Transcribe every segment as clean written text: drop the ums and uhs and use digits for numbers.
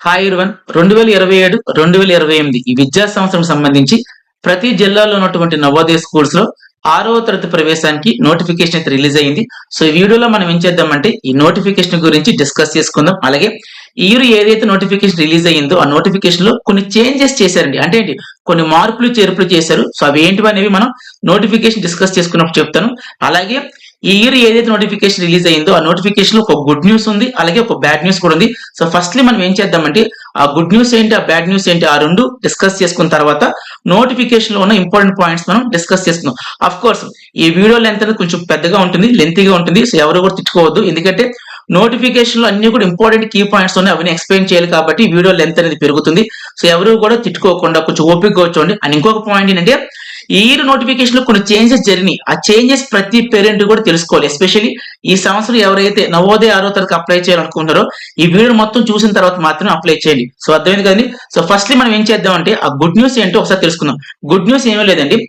Hi everyone 2027 2028 ఈ విద్యా సంవత్సరం సంబంధించి ప్రతి జిల్లాలో ఉన్నటువంటి నవోదయ స్కూల్స్ లో 6వ తరగతి ప్రవేశానికి నోటిఫికేషన్ అయితే రిలీజ్ అయ్యింది. సో ఈ వీడియోలో మనం ఏం చేద్దామంటే ఈ నోటిఫికేషన్ గురించి డిస్కస్ చేసుకుందాం. అలాగే ఈ ఇయర్ ఏదైతే నోటిఫికేషన్ రిలీజ్ అయ్యిందో ఆ నోటిఫికేషన్ లో కొన్ని చేంజెస్ చేశారండి. అంటే ఏంటి, కొన్ని మార్పులు చేర్పులు చేశారు. సో అవి ఏంటివి అనేవి మనం నోటిఫికేషన్ డిస్కస్ చేసుకున్నప్పుడు చెప్తాను. అలాగే ఈ ఇయర్ ఏదైతే నోటిఫికేషన్ రిలీజ్ అయ్యిందో ఆ నోటిఫికేషన్ లో ఒక గుడ్ న్యూస్ ఉంది, అలాగే ఒక బ్యాడ్ న్యూస్ కూడా ఉంది. సో ఫస్ట్లీ మనం ఏం చేద్దామంటే ఆ గుడ్ న్యూస్ ఏంటి, ఆ బ్యాడ్ న్యూస్ ఏంటి, ఆ రెండు డిస్కస్ చేసుకున్న తర్వాత నోటిఫికేషన్ లో ఉన్న ఇంపార్టెంట్ పాయింట్స్ మనం డిస్కస్ చేసుకుందాం. అఫ్ కోర్స్ ఈ వీడియో లెంత్ అనేది కొంచెం పెద్దగా ఉంటుంది, లెంతీగా ఉంటుంది. సో ఎవరు కూడా తిట్టుకోవద్దు, ఎందుకంటే నోటిఫికేషన్ లో అన్ని కూడా ఇంపార్టెంట్ కీ పాయింట్స్ ఉన్నాయి, అవన్నీ ఎక్స్ప్లెయిన్ చేయాలి కాబట్టి వీడియో లెంత్ అనేది పెరుగుతుంది. సో ఎవరు కూడా తిట్టుకోకుండా కొంచెం ఓపికగా వచ్చేయండి. అండ్ ఇంకొక పాయింట్ ఏంటంటే ఈ ఇయర్ నోటిఫికేషన్ లో కొన్ని చేంజెస్ జరిగినాయి. ఆ చేంజెస్ ప్రతి పేరెంట్ కూడా తెలుసుకోవాలి. ఎస్పెషల్లీ ఈ సంవత్సరం ఎవరైతే నవోదయ 6వ తరగతి అప్లై చేయాలనుకుంటారో ఈ వీడియో మొత్తం చూసిన తర్వాత మాత్రమే అప్లై చేయండి. సో అర్థమైంది కదండి. సో ఫస్ట్లీ మనం ఏం చేద్దామంటే ఆ గుడ్ న్యూస్ ఏంటో ఒకసారి తెలుసుకుందాం. గుడ్ న్యూస్ ఏమీ లేదండి.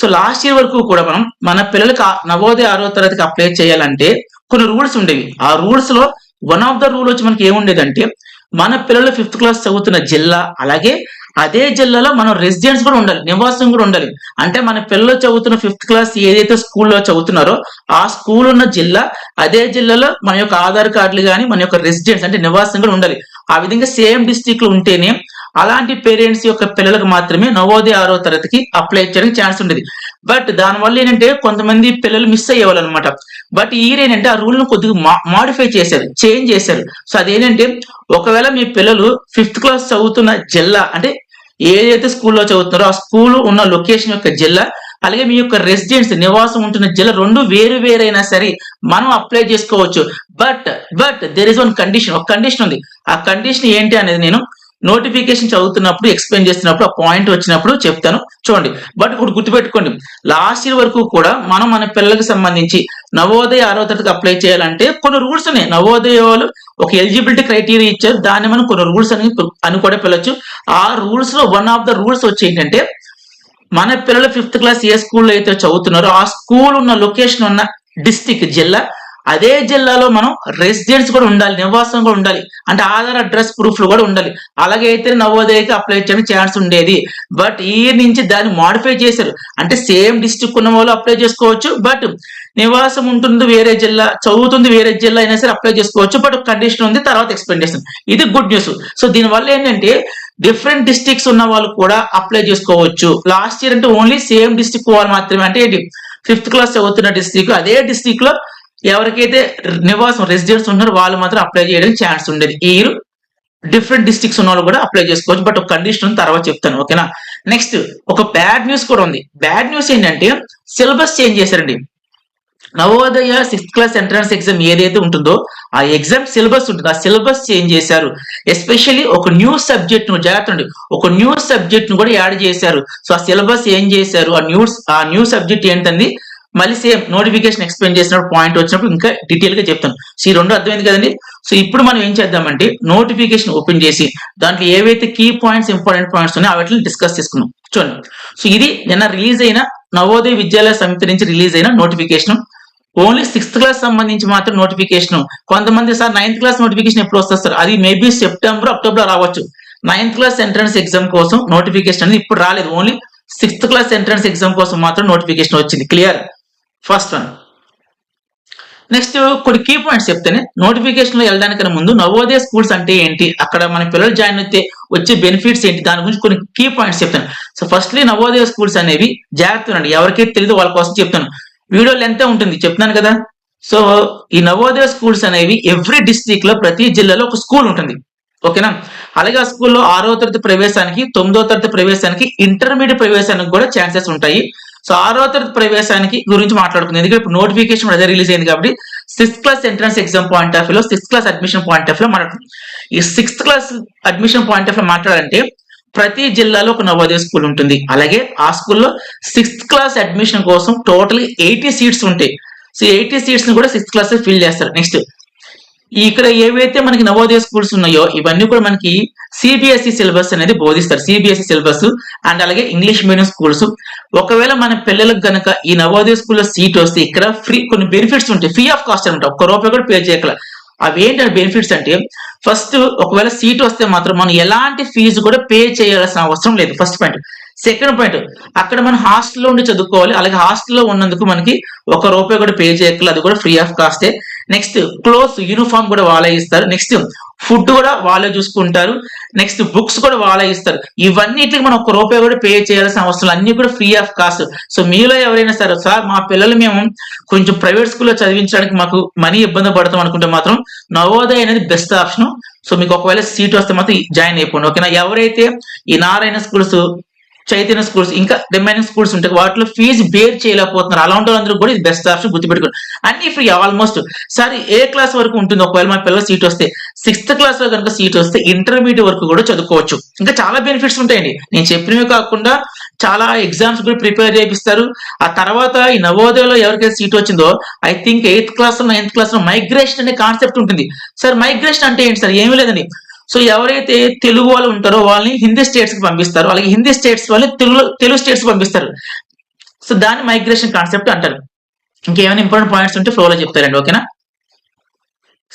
సో లాస్ట్ ఇయర్ వరకు కూడా మనం మన పిల్లలకి నవోదయ 6వ తరగతికి అప్లై చేయాలంటే కొన్ని రూల్స్ ఉండేవి. ఆ రూల్స్ లో వన్ ఆఫ్ ద రూల్ వచ్చి మనకి ఏముండేదంటే మన పిల్లలు 5th క్లాస్ చదువుతున్న జిల్లా, అలాగే అదే జిల్లాలో మనం రెసిడెన్స్ కూడా ఉండాలి, నివాసం కూడా ఉండాలి. అంటే మన పిల్లలు చదువుతున్న 5th క్లాస్ ఏదైతే స్కూల్లో చదువుతున్నారో ఆ స్కూల్ ఉన్న జిల్లా, అదే జిల్లాలో మన యొక్క ఆధార్ కార్డులు కానీ మన యొక్క రెసిడెన్స్ అంటే నివాసం కూడా ఉండాలి. ఆ విధంగా సేమ్ డిస్ట్రిక్ట్ లో ఉంటేనే అలాంటి పేరెంట్స్ యొక్క పిల్లలకు మాత్రమే నవోదయ 6వ తరగతికి అప్లై చేయడానికి ఛాన్స్ ఉండేది. బట్ దానివల్ల ఏంటంటే కొంతమంది పిల్లలు మిస్ అయ్యేవాళ్ళు అనమాట. బట్ ఈ ఇయర్ ఏంటంటే ఆ రూల్ ను కొద్దిగా మాడిఫై చేశారు, చేంజ్ చేశారు. సో అదేంటంటే ఒకవేళ మీ పిల్లలు 5th క్లాస్ చదువుతున్న జిల్లా అంటే ఏదైతే స్కూల్లో చదువుతున్నారో ఆ స్కూల్ ఉన్న లొకేషన్ యొక్క జిల్లా, అలాగే మీ యొక్క రెసిడెన్స్ నివాసం ఉంటున్న జిల్లా రెండు వేరు వేరైనా సరే మనం అప్లై చేసుకోవచ్చు. But there is one condition, ఒక కండిషన్ ఉంది. ఆ కండిషన్ ఏంటి అనేది నేను నోటిఫికేషన్ చదువుతున్నప్పుడు ఎక్స్ప్లెయిన్ చేస్తున్నప్పుడు ఆ పాయింట్ వచ్చినప్పుడు చెప్తాను, చూడండి. బట్ ఇప్పుడు గుర్తుపెట్టుకోండి, లాస్ట్ ఇయర్ వరకు కూడా మనం మన పిల్లలకు సంబంధించి నవోదయ 6వ తరగతికి అప్లై చేయాలంటే కొన్ని రూల్స్ ఉన్నాయి. నవోదయ వాళ్ళు ఒక ఎలిజిబిలిటీ క్రైటీరియా ఇచ్చారు, దాన్ని మనం కొన్ని రూల్స్ అని కూడా పిలవచ్చు. ఆ రూల్స్ లో వన్ ఆఫ్ ద రూల్స్ వచ్చి ఏంటంటే మన పిల్లలు 5th క్లాస్ ఏ స్కూల్లో అయితే చదువుతున్నారో ఆ స్కూల్ ఉన్న లొకేషన్ ఉన్న డిస్టిక్ జిల్లా, అదే జిల్లాలో మనం రెసిడెన్స్ కూడా ఉండాలి, నివాసం కూడా ఉండాలి. అంటే ఆధార్ అడ్రస్ ప్రూఫ్లు కూడా ఉండాలి. అలాగే అయితే నవోదయకి అప్లై చేయడానికి ఛాన్స్ ఉండేది. బట్ ఈ నుంచి దాన్ని మాడిఫై చేశారు. అంటే సేమ్ డిస్ట్రిక్ట్ ఉన్న వాళ్ళు అప్లై చేసుకోవచ్చు, బట్ నివాసం ఉంటుంది వేరే జిల్లా, చదువుతుంది వేరే జిల్లా అయినా సరే అప్లై చేసుకోవచ్చు. బట్ కండిషన్ ఉంది, తర్వాత ఎక్స్ప్లెయిన్ చేస్తాను. ఇది గుడ్ న్యూస్. సో దీనివల్ల ఏంటంటే డిఫరెంట్ డిస్ట్రిక్ట్స్ ఉన్న వాళ్ళు కూడా అప్లై చేసుకోవచ్చు. లాస్ట్ ఇయర్ అంటే ఓన్లీ సేమ్ డిస్ట్రిక్ట్ వాళ్ళు మాత్రమే, అంటే 5th క్లాస్ చదువుతున్న డిస్ట్రిక్ట్ అదే డిస్ట్రిక్ట్ లో ఎవరికైతే నివాసం రెసిడెన్స్ ఉన్నారో వాళ్ళు మాత్రం అప్లై చేయడానికి ఛాన్స్ ఉండేది. ఈ ఇయర్ డిఫరెంట్ డిస్ట్రిక్ట్స్ ఉన్న వాళ్ళు కూడా అప్లై చేసుకోవచ్చు. బట్ ఒక కండిషన్ తర్వాత చెప్తాను, ఓకేనా. నెక్స్ట్ ఒక బ్యాడ్ న్యూస్ కూడా ఉంది. బ్యాడ్ న్యూస్ ఏంటంటే సిలబస్ చేంజ్ చేశారండి. Navodaya 6th class entrance exam ఏదైతే ఉంటుందో ఆ ఎగ్జామ్ సిలబస్ ఉంటుంది, ఆ సిలబస్ చేంజ్ చేశారు. ఎస్పెషల్లీ ఒక న్యూ సబ్జెక్ట్ ను జాగ్రత్త, ఒక న్యూ సబ్జెక్ట్ ను కూడా యాడ్ చేశారు. సో ఆ సిలబస్ ఏం చేశారు, ఆ న్యూ సబ్జెక్ట్ ఏంటంది మళ్ళీ సేమ్ నోటిఫికేషన్ ఎక్స్ప్లెయిన్ చేసినప్పుడు పాయింట్ వచ్చినప్పుడు ఇంకా డీటెయిల్ గా చెప్తాను. సో ఈ రెండు అర్థమైంది కదండి. సో ఇప్పుడు మనం ఏం చేద్దామంటే నోటిఫికేషన్ ఓపెన్ చేసి దాంట్లో ఏవైతే కీ పాయింట్స్ ఇంపార్టెంట్ పాయింట్స్ ఉన్నాయో వాటిని డిస్కస్ చేసుకున్నాం, చూడండి. సో ఇది నిన్న రిలీజ్ అయిన నవోదయ విద్యాలయ సమితి నుంచి రిలీజ్ అయిన నోటిఫికేషన్. ఓన్లీ 6th క్లాస్ సంబంధించి మాత్రం నోటిఫికేషన్. కొంతమంది సార్ 9th క్లాస్ నోటిఫికేషన్ ఎప్పుడు వస్తారు, అది మేబీ సెప్టెంబర్ అక్టోబర్ రావచ్చు. 9th క్లాస్ ఎంట్రన్స్ ఎగ్జామ్ కోసం నోటిఫికేషన్ అనేది ఇప్పుడు రాలేదు. Only 6th class entrance exam కోసం మాత్రం నోటిఫికేషన్ వచ్చింది. Clear, first one. నెక్స్ట్ కొన్ని కీ పాయింట్స్ చెప్తేనే నోటిఫికేషన్ లో వెళ్ళడానికన్నా ముందు నవోదయ స్కూల్స్ అంటే ఏంటి, అక్కడ మన పిల్లలు జాయిన్ అయితే వచ్చే బెనిఫిట్స్ ఏంటి, దాని గురించి కొన్ని కీ పాయింట్స్ చెప్తాను. సో ఫస్ట్లీ నవోదయ స్కూల్స్ అనేవి జాగ్రత్త అండి, ఎవరికైతే తెలియదు వాళ్ళ కోసం చెప్తాను. వీడియో లెంత్ ఉంటుంది చెప్తున్నాను కదా. సో ఈ నవోదయ స్కూల్స్ అనేవి ఎవ్రీ డిస్ట్రిక్ట్ లో ప్రతి జిల్లాలో ఒక స్కూల్ ఉంటుంది, ఓకేనా. అలాగే ఆ స్కూల్లో 6వ తరగతి ప్రవేశానికి, 9వ తరగతి ప్రవేశానికి, ఇంటర్మీడియట్ ప్రవేశానికి కూడా ఛాన్సెస్ ఉంటాయి. సో 6వ తరగతి ప్రవేశానికి గురించి మాట్లాడుకుంది, ఎందుకంటే ఇప్పుడు నోటిఫికేషన్ అదే రిలీజ్ అయింది కాబట్టి 6th class entrance exam point of వ్యూలో, 6th class admission point of లో మాట్లాడుతుంది. ఈ 6th class admission point of లో మాట్లాడాలంటే ప్రతి జిల్లాలో ఒక నవోదయ స్కూల్ ఉంటుంది. అలాగే ఆ స్కూల్లో 6th క్లాస్ అడ్మిషన్ కోసం టోటల్ 80 సీట్స్ ఉంటాయి. సో 80 సీట్స్ ని కూడా 6th క్లాస్ ఫిల్ చేస్తారు. నెక్స్ట్ ఇక్కడ ఏవైతే మనకి నవోదయ స్కూల్స్ ఉన్నాయో ఇవన్నీ కూడా మనకి సిబిఎస్ఈ సిలబస్ అనేది బోధిస్తారు. సిబిఎస్ఈ సిలబస్ అండ్ అలాగే ఇంగ్లీష్ మీడియం స్కూల్స్. ఒకవేళ మన పిల్లలకు గనక ఈ నవోదయ స్కూల్లో సీట్ వస్తే ఇక్కడ ఫ్రీ కొన్ని బెనిఫిట్స్ ఉంటాయి, ఫ్రీ ఆఫ్ కాస్ట్ అనమాట, ఒక్క రూపాయి కూడా పే చేయగల. అవి ఏంటి బెనిఫిట్స్ అంటే, ఫస్ట్ ఒకవేళ సీట్ వస్తే మాత్రం మనం ఎలాంటి ఫీజు కూడా పే చేయాల్సిన అవసరం లేదు, ఫస్ట్ పాయింట్. సెకండ్ పాయింట్, అక్కడ మనం హాస్టల్లో ఉండి చదువుకోవాలి. అలాగే హాస్టల్లో ఉన్నందుకు మనకి ₹1 కూడా పే చేయక్కర్లేదు, అది కూడా ఫ్రీ ఆఫ్ కాస్టే. నెక్స్ట్ క్లోత్స్, యూనిఫామ్ కూడా వాళ్ళే ఇస్తారు. నెక్స్ట్ ఫుడ్ కూడా వాళ్ళే చూసుకుంటారు. నెక్స్ట్ బుక్స్ కూడా వాళ్ళే ఇస్తారు. ఇవన్నిటికి మనం ₹1 కూడా పే చేయాల్సిన అవసరం, అన్ని కూడా ఫ్రీ ఆఫ్ కాస్ట్. సో మీలో ఎవరైనా సరే, సార్ మా పిల్లలు మేము కొంచెం ప్రైవేట్ స్కూల్లో చదివించడానికి మాకు మనీ ఇబ్బంది పడతాం అనుకుంటే మాత్రం నవోదయ అనేది బెస్ట్ ఆప్షన్. సో మీకు ఒకవేళ సీట్ వస్తే మాత్రం జాయిన్ అయిపోండి, ఓకేనా. ఎవరైతే ఈ నారాయణ స్కూల్స్, చైతన్య స్కూల్స్, ఇంకా రిమైనింగ్ స్కూల్స్ ఉంటాయి వాటిలో ఫీజు బేర్ చేయలేకపోతున్నారు, అలాంటి వాళ్ళందరూ కూడా ఇది బెస్ట్ ఆప్షన్, గుర్తుపెట్టుకోండి. అన్ని ఫ్రీ ఆల్మోస్ట్. సరే ఏ క్లాస్ వరకు ఉంటుంది ఒకవేళ మా పిల్లల సీట్ వస్తే? 6th క్లాస్ లో కనుక సీట్ వస్తే ఇంటర్మీడియట్ వరకు కూడా చదువుకోవచ్చు. ఇంకా చాలా బెనిఫిట్స్ ఉంటాయండి, నేను చెప్పినవి కాకుండా చాలా ఎగ్జామ్స్ కూడా ప్రిపేర్ చేపిస్తారు. ఆ తర్వాత ఈ నవోదయలో ఎవరికైతే సీట్ వచ్చిందో I think 8th class 9th class లో మైగ్రేషన్ అనే కాన్సెప్ట్ ఉంటుంది. సార్ మైగ్రేషన్ అంటే ఏంటి సార్? ఏమీ లేదండి. సో ఎవరైతే తెలుగు వాళ్ళు ఉంటారో వాళ్ళని హిందీ స్టేట్స్ కి పంపిస్తారు, అలాగే హిందీ స్టేట్స్ వాళ్ళని తెలుగు స్టేట్స్ కి పంపిస్తారు. సో దాన్ని మైగ్రేషన్ కాన్సెప్ట్ అంటారు. ఇంకేమైనా ఇంపార్టెంట్ పాయింట్స్ ఉంటే ఫ్లోలో చెప్తారండి, ఓకేనా.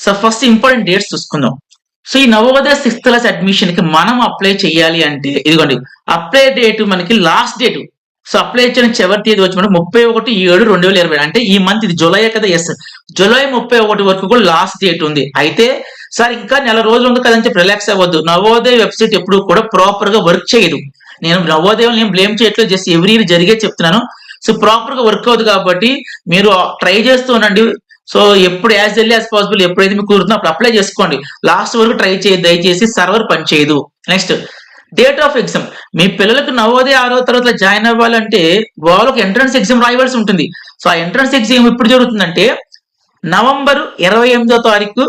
సో ఫస్ట్ ఇంపార్టెంట్ డేట్స్ చూసుకుందాం. సో ఈ నవోదయ 6th క్లాస్ అడ్మిషన్ కి మనం అప్లై చేయాలి అంటే ఇదిగోండి, అప్లై డేట్ మనకి లాస్ట్ డేట్. సో అప్లై చేయడానికి చివరి తేదీ వచ్చి మనకి 31/7/2020, అంటే ఈ మంత్, ఇది జూలై కదా, ఎస్, జూలై 31 వరకు కూడా లాస్ట్ డేట్ ఉంది. అయితే సార్ ఇంకా నెల రోజులు ఉంది కదని చెప్పి రిలాక్స్ అవ్వద్దు. నవోదయ వెబ్సైట్ ఎప్పుడు కూడా ప్రాపర్ గా వర్క్ చేయదు. నేను నవోదయం నేను బ్లేమ్ చేయట్లేదు, జస్ట్ ఎవ్రీ ఇయర్ జరిగే చెప్తున్నాను. సో ప్రాపర్ గా వర్క్ అవుతుంది కాబట్టి మీరు ట్రై చేస్తూ ఉండండి. సో ఎప్పుడు యాజ్ ఎర్లీ యాజ్ పాసిబుల్, ఎప్పుడైతే మీకు కుదురుతుందో అప్పుడు అప్లై చేసుకోండి. లాస్ట్ వరకు ట్రై చేయదు దయచేసి, సర్వర్ పనిచేయదు. Next date of exam. మీ పిల్లలకు నవోదయ 6వ తరగతిలో జాయిన్ అవ్వాలంటే వాళ్ళకి ఎంట్రన్స్ ఎగ్జామ్ రాయవలసి ఉంటుంది. సో ఆ ఎంట్రన్స్ ఎగ్జామ్ ఎప్పుడు జరుగుతుందంటే నవంబర్ 28వ తారీఖు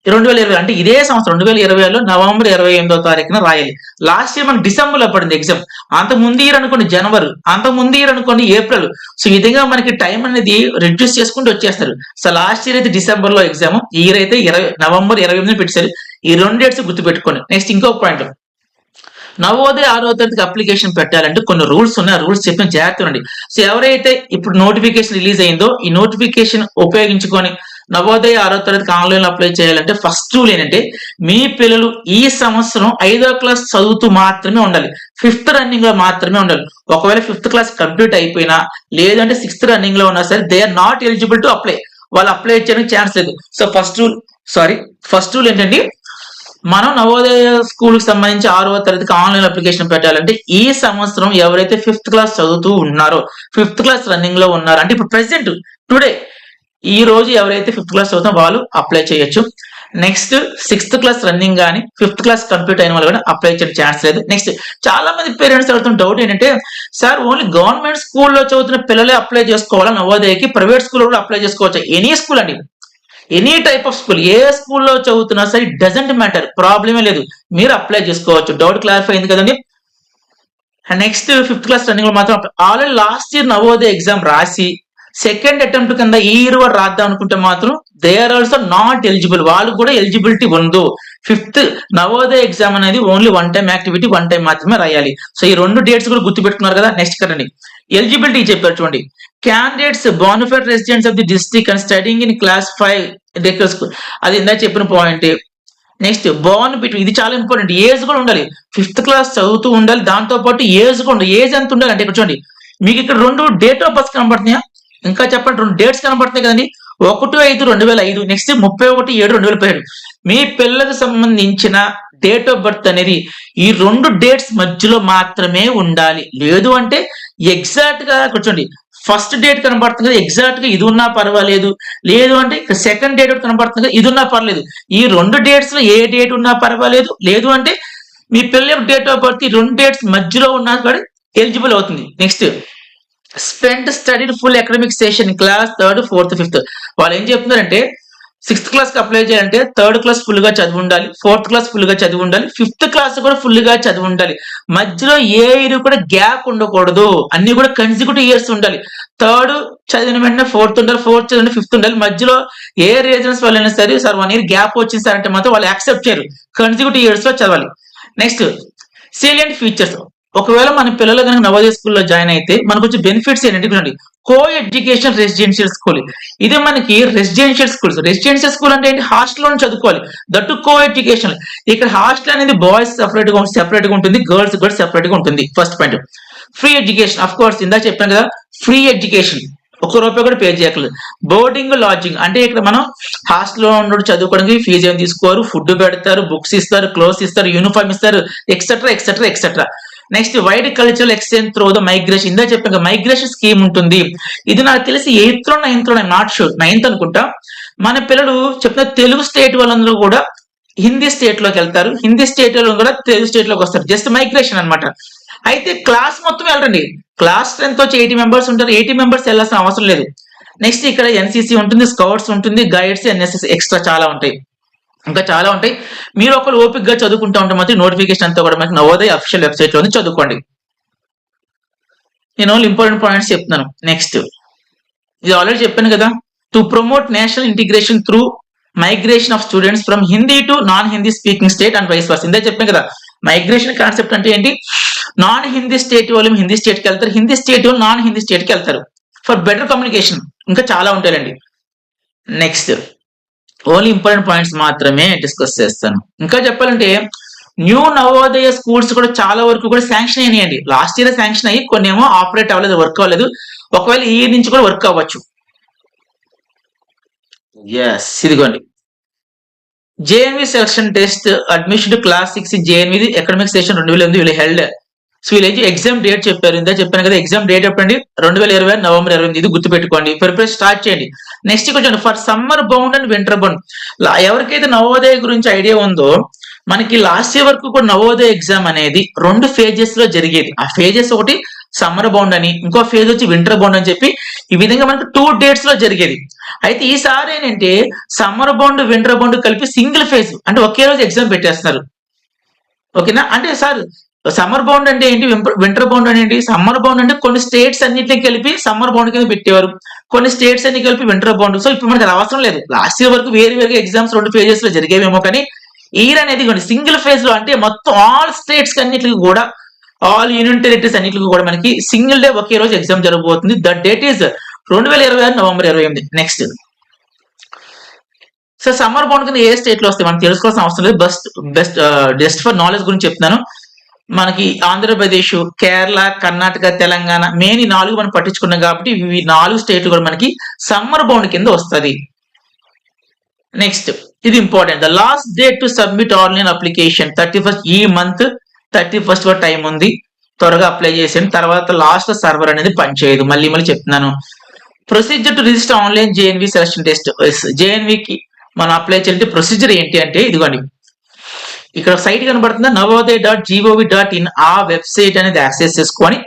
2020, అంటే ఇదే సంవత్సరం 2020లో నవంబర్ 28వ తారీఖున రాయాలి. లాస్ట్ ఇయర్ మనకి డిసెంబర్ లో పడింది ఎగ్జామ్, అంత ముందు ఇయర్ అనుకోండి జనవరి, అంత ముందు ఇయర్ అనుకోండి ఏప్రిల్. సో ఈ విధంగా మనకి టైం అనేది రిడ్యూస్ చేసుకుంటూ వచ్చేస్తారు. సో లాస్ట్ ఇయర్ అయితే డిసెంబర్ లో ఎగ్జామ్, ఈ ఇయర్ అయితే నవంబర్ 28 పెట్టారు. ఈ 2 డేట్స్ గుర్తుపెట్టుకోండి. నెక్స్ట్ ఇంకొక పాయింట్, నవోదయ 6వ తరగతికి అప్లికేషన్ పెట్టాలంటే కొన్ని రూల్స్ ఉన్నాయి, ఆ రూల్స్ చెప్పిన జాగ్రత్త ఉండండి. సో ఎవరైతే ఇప్పుడు నోటిఫికేషన్ రిలీజ్ అయిందో ఈ నోటిఫికేషన్ ఉపయోగించుకొని నవోదయ 6వ తరగతికి ఆన్లైన్ లో అప్లై చేయాలంటే ఫస్ట్ రూల్ ఏంటంటే, మీ పిల్లలు ఈ సంవత్సరం 5వ క్లాస్ చదువుతూ మాత్రమే ఉండాలి, 5th రన్నింగ్ లో మాత్రమే ఉండాలి. ఒకవేళ 5th క్లాస్ కంప్లీట్ అయిపోయినా లేదంటే 6th రన్నింగ్ లో ఉన్నా సరే they are not eligible to apply, వాళ్ళు అప్లై చేయడానికి ఛాన్స్ లేదు. సో ఫస్ట్ రూల్ ఏంటంటే, మనం నవోదయ స్కూల్ కి సంబంధించి 6వ తరగతికి ఆన్లైన్ అప్లికేషన్ పెట్టాలంటే ఈ సంవత్సరం ఎవరైతే 5th క్లాస్ చదువుతూ ఉన్నారో, 5th క్లాస్ రన్నింగ్ లో ఉన్నారో, అంటే ఇప్పుడు ప్రెసెంట్ టుడే ఈ రోజు ఎవరైతే 5th క్లాస్ చదువుతారో వాళ్ళు అప్లై చేయొచ్చు. నెక్స్ట్ 6th క్లాస్ రన్నింగ్ కానీ 5th క్లాస్ కంప్లీట్ అయిన వాళ్ళు కూడా అప్లై చేయడం ఛాన్స్ లేదు. నెక్స్ట్ చాలా మంది పేరెంట్స్ అడుగుతున్న డౌట్ ఏంటంటే, సార్ ఓన్లీ గవర్నమెంట్ స్కూల్లో చదువుతున్న పిల్లలే అప్లై చేసుకోవాలా నవోదయకి, ప్రైవేట్ స్కూల్లో కూడా అప్లై చేసుకోవచ్చు? ఎనీ స్కూల్ అండి, ఎనీ టైప్ ఆఫ్ స్కూల్, ఏ స్కూల్లో చదువుతున్నా సరే ఇట్ డజంట్ మ్యాటర్, ప్రాబ్లమే లేదు, మీరు అప్లై చేసుకోవచ్చు. డౌట్ క్లారిఫై అయింది కదండి. నెక్స్ట్ 5th క్లాస్ రన్నింగ్ లో మాత్రం already last year Navodaya exam రాసి సెకండ్ అటెంప్ట్ కింద ఈ ఇయర్ రాద్దాం అనుకుంటే మాత్రం they are also not eligible, వాళ్ళు కూడా ఎలిజిబిలిటీ ఉండదు. 5th నవోదయ ఎగ్జామ్ అనేది ఓన్లీ 1 టైం యాక్టివిటీ, 1 టైం మాత్రమే రాయాలి. సో ఈ 2 డేట్స్ కూడా గుర్తుపెట్టుకున్నారు కదా. నెక్స్ట్ కదండి ఎలిజిబిలిటీ చెప్పారు చూడండి, candidates bona fide residents of the district and studying in class 5 డెకర్ స్కూల్, అది ఇందాక చెప్పిన పాయింట్. నెక్స్ట్ బోర్న్ బిట్వీన్, ఇది చాలా ఇంపార్టెంట్, ఏజ్ కూడా ఉండాలి, 5th క్లాస్ చదువుతూ ఉండాలి, దాంతో పాటు ఏజ్ కూడా ఉండాలి. ఏజ్ ఎంత ఉండాలి అంటే ఇక్కడ చూడండి, మీకు ఇక్కడ 2 డేట్ ఆఫ్ బర్త్ కనబడుతున్నాయా, ఇంకా చెప్పండి 2 డేట్స్ కనబడుతున్నాయి కదండి, 1/5/2005, నెక్స్ట్ 31/7/2017. మీ పిల్లలకు సంబంధించిన డేట్ ఆఫ్ బర్త్ అనేది ఈ 2 డేట్స్ మధ్యలో మాత్రమే ఉండాలి. లేదు అంటే ఎగ్జాక్ట్ గా కూర్చోండి, ఫస్ట్ డేట్ కనబడుతుంది కదా, ఎగ్జాక్ట్ గా ఇది ఉన్నా పర్వాలేదు, లేదు అంటే సెకండ్ డేట్ కనబడుతుంది కదా, ఇది ఉన్నా పర్లేదు. ఈ 2 డేట్స్ లో ఏ డేట్ ఉన్నా పర్వాలేదు, లేదు అంటే మీ పిల్లల డేట్ ఆఫ్ బర్త్ ఈ 2 డేట్స్ మధ్యలో ఉన్నా కూడా ఎలిజిబుల్ అవుతుంది. Next spend studied full academic session class 3rd, 4th, 5th. వాళ్ళు ఏం చెప్తున్నారంటే 6th క్లాస్ కి అప్లై చేయాలంటే 3rd క్లాస్ ఫుల్ గా చదివి ఉండాలి, 4th క్లాస్ ఫుల్ గా చదివి ఉండాలి, 5th క్లాస్ కూడా ఫుల్ గా చదివి ఉండాలి. మధ్యలో ఏ ఇయర్ కూడా గ్యాప్ ఉండకూడదు, అన్ని కూడా కన్సిక్యూటివ్ ఇయర్స్ ఉండాలి. 3rd చదివిన వెంటనే 4th ఉండాలి, 4th చదివిన 5th ఉండాలి. మధ్యలో ఏ రీజన్స్ వాళ్ళైనా సరే సార్ 1 ఇయర్ గ్యాప్ వచ్చింది సార్ అంటే మాత్రం వాళ్ళు యాక్సెప్ట్ చేయరు, కన్సిక్యూటివ్ ఇయర్స్ లో చదవాలి. నెక్స్ట్ సేలియంట్ ఫీచర్స్, ఒకవేళ మన పిల్లలు కనుక నవోదయ స్కూల్లో జాయిన్ అయితే మనకు వచ్చే బెనిఫిట్స్ ఏంటంటే చూడండి, కో ఎడ్యుకేషన్ రెసిడెన్షియల్ స్కూల్. ఇది మనకి రెసిడెన్షియల్ స్కూల్స్. రెసిడెన్షియల్ స్కూల్ అంటే ఏంటి? హాస్టల్లో చదువుకోవాలి, దట్టు కో ఎడ్యుకేషన్. ఇక్కడ హాస్టల్ అనేది బాయ్స్ సెపరేట్ గా ఉంటుంది, గర్ల్స్ కూడా సెపరేట్ గా ఉంటుంది. First point. Free education, of course ఇందా చెప్పాను కదా, ఫ్రీ ఎడ్యుకేషన్, ₹1 కూడా పే చేయక్కర్లేదు. బోర్డింగ్ లాడ్జింగ్ అంటే ఇక్కడ మనం హాస్టల్లో ఉన్న చదువుకోవడానికి ఫీజు ఏమి తీసుకోరు, ఫుడ్ పెడతారు, బుక్స్ ఇస్తారు, క్లోత్స్ ఇస్తారు, యూనిఫామ్ ఇస్తారు, etcetera etcetera etcetera. Next wide cultural exchange through the migration. ఇందా చెప్పాక మైగ్రేషన్ స్కీమ్ ఉంటుంది. ఇది నాకు తెలిసి 8th 9th not sure, 9th అనుకుంటా. మన పిల్లలు చెప్పిన తెలుగు స్టేట్ వాళ్ళందరూ కూడా హిందీ స్టేట్ లోకి వెళ్తారు, హిందీ స్టేట్ వాళ్ళు కూడా తెలుగు స్టేట్ లోకి వస్తారు. జస్ట్ మైగ్రేషన్ అనమాట. అయితే క్లాస్ మొత్తం వెళ్ళండి, క్లాస్ స్ట్రెంత్ వచ్చి 80 మెంబర్స్ ఉంటారు, 80 మెంబర్స్ వెళ్ళాల్సిన అవసరం లేదు. నెక్స్ట్ ఇక్కడ ఎన్సీసీ ఉంటుంది, స్కౌట్స్ ఉంటుంది, గైడ్స్, ఎన్ఎస్ఎస్ ఎక్స్ట్రా చాలా ఉంటాయి, ఇంకా చాలా ఉంటాయి. మీరు ఒకరు ఓపిక్ గా చదువుకుంటూ ఉంటే మాత్రం నోటిఫికేషన్ అంతా కూడా మనకి నవోదయ అఫీషియల్ వెబ్సైట్ లోనే చదువుకోండి. నేను ఓన్లీ ఇంపార్టెంట్ పాయింట్స్ చెప్తున్నాను. నెక్స్ట్ ఇది ఆల్రెడీ చెప్పాను కదా, to promote national integration through migration of students from Hindi to non Hindi speaking state and vice versa. ఇందే చెప్పాను కదా, మైగ్రేషన్ కాన్సెప్ట్ అంటే ఏంటి? నాన్ హిందీ స్టేట్ వాళ్ళు హిందీ స్టేట్ కి వెళ్తారు, హిందీ స్టేట్ వాళ్ళు నాన్ హిందీ స్టేట్ కి వెళ్తారు ఫర్ బెటర్ కమ్యూనికేషన్. ఇంకా చాలా ఉంటాయండి. నెక్స్ట్ ఓన్లీ ఇంపార్టెంట్ పాయింట్స్ మాత్రమే డిస్కస్ చేస్తాను. ఇంకా చెప్పాలంటే న్యూ నవోదయ స్కూల్స్ కూడా చాలా వరకు కూడా శాంక్షన్ అయినాయండి. లాస్ట్ ఇయర్ శాంక్షన్ అయ్యి కొన్ని ఏమో ఆపరేట్ అవ్వలేదు, వర్క్ అవ్వలేదు. ఒకవేళ ఈ ఇయర్ నుంచి కూడా వర్క్ అవ్వచ్చు. ఎస్, ఇదిగోండి JNV selection test admission to class 6 JNV academic session 2008 వీళ్ళు హెల్డ్. సో వీళ్ళు ఎగ్జామ్ డేట్ చెప్పారు, ఇందా చెప్పాను కదా, ఎగ్జామ్ డేట్ ఎప్పుడండి? 2020 నవంబర్ 28. ఇది గుర్తుపెట్టుకోండి, ప్రిపరేషన్ స్టార్ట్ చేయండి. నెక్స్ట్ కొంచెం for summer bound and winter bound. ఎవరికైతే నవోదయ గురించి ఐడియా ఉందో, మనకి లాస్ట్ ఇయర్ వరకు కూడా నవోదయ ఎగ్జామ్ అనేది 2 phases లో జరిగేది. ఆ ఫేజెస్ ఒకటి సమ్మర్ బౌండ్ అని, ఇంకో ఫేజ్ వచ్చి వింటర్ బౌండ్ అని చెప్పి ఈ విధంగా మనకి 2 dates లో జరిగేది. అయితే ఈసారి ఏంటంటే సమ్మర్ బౌండ్ వింటర్ బౌండ్ కలిపి సింగిల్ ఫేజ్, అంటే ఒకే రోజు ఎగ్జామ్ పెట్టేస్తున్నారు. ఓకేనా? అంటే సార్ సమ్మర్ బౌండ్ అంటే ఏంటి, వింటర్ బౌండ్ అంటే ఏంటి? సమ్మర్ బౌండ్ అంటే కొన్ని స్టేట్స్ అన్నిటిని కలిపి సమ్మర్ బౌండ్ కింద పెట్టేవారు, కొన్ని స్టేట్స్ అన్ని కలిపి వింటర్ బౌండ్. సో ఇప్పుడు మనకి అవసరం లేదు. లాస్ట్ ఇయర్ వరకు వేరుగా ఎగ్జామ్స్ 2 phases లో జరిగేవేమో, కానీ ఇయర్ అనేది సింగిల్ ఫేజ్ లో, అంటే మొత్తం ఆల్ స్టేట్స్ అన్నిటికి కూడా, ఆల్ యూనియన్ టెరిటరీస్ అన్నిటికి కూడా మనకి సింగిల్ డే ఒకే రోజు ఎగ్జామ్ జరగబోతుంది. That date is 2026 November 28. Next so summer bound కింద ఏ స్టేట్ లో వస్తాయి మనం తెలుసుకోవాల్సిన అవసరం లేదు. జస్ట్ ఫర్ నాలెడ్జ్ గురించి చెప్తున్నాను. మనకి ఆంధ్రప్రదేశ్, కేరళ, కర్ణాటక, తెలంగాణ మెయిన్ ఈ 4 మనం పట్టించుకున్నాం కాబట్టి ఈ 4 స్టేట్లు కూడా మనకి సమ్మర్ బౌండ్ కింద వస్తుంది. నెక్స్ట్ ఇది important, the last date to submit online application 31st. ఈ మంత్ 31st వరకు టైం ఉంది, త్వరగా అప్లై చేసాను. తర్వాత లాస్ట్ సర్వర్ అనేది పనిచేయదు. మళ్ళీ చెప్తున్నాను. Procedure to register online JNV selection test. జేఎన్వికి మనం అప్లై చేయాలంటే ప్రొసీజర్ ఏంటి అంటే ఇదిగోండి, ఇక్కడ సైట్ కనబడుతుందా, navoday.gov.in. ఆ వెబ్సైట్ అనేది యాక్సెస్ చేసుకొని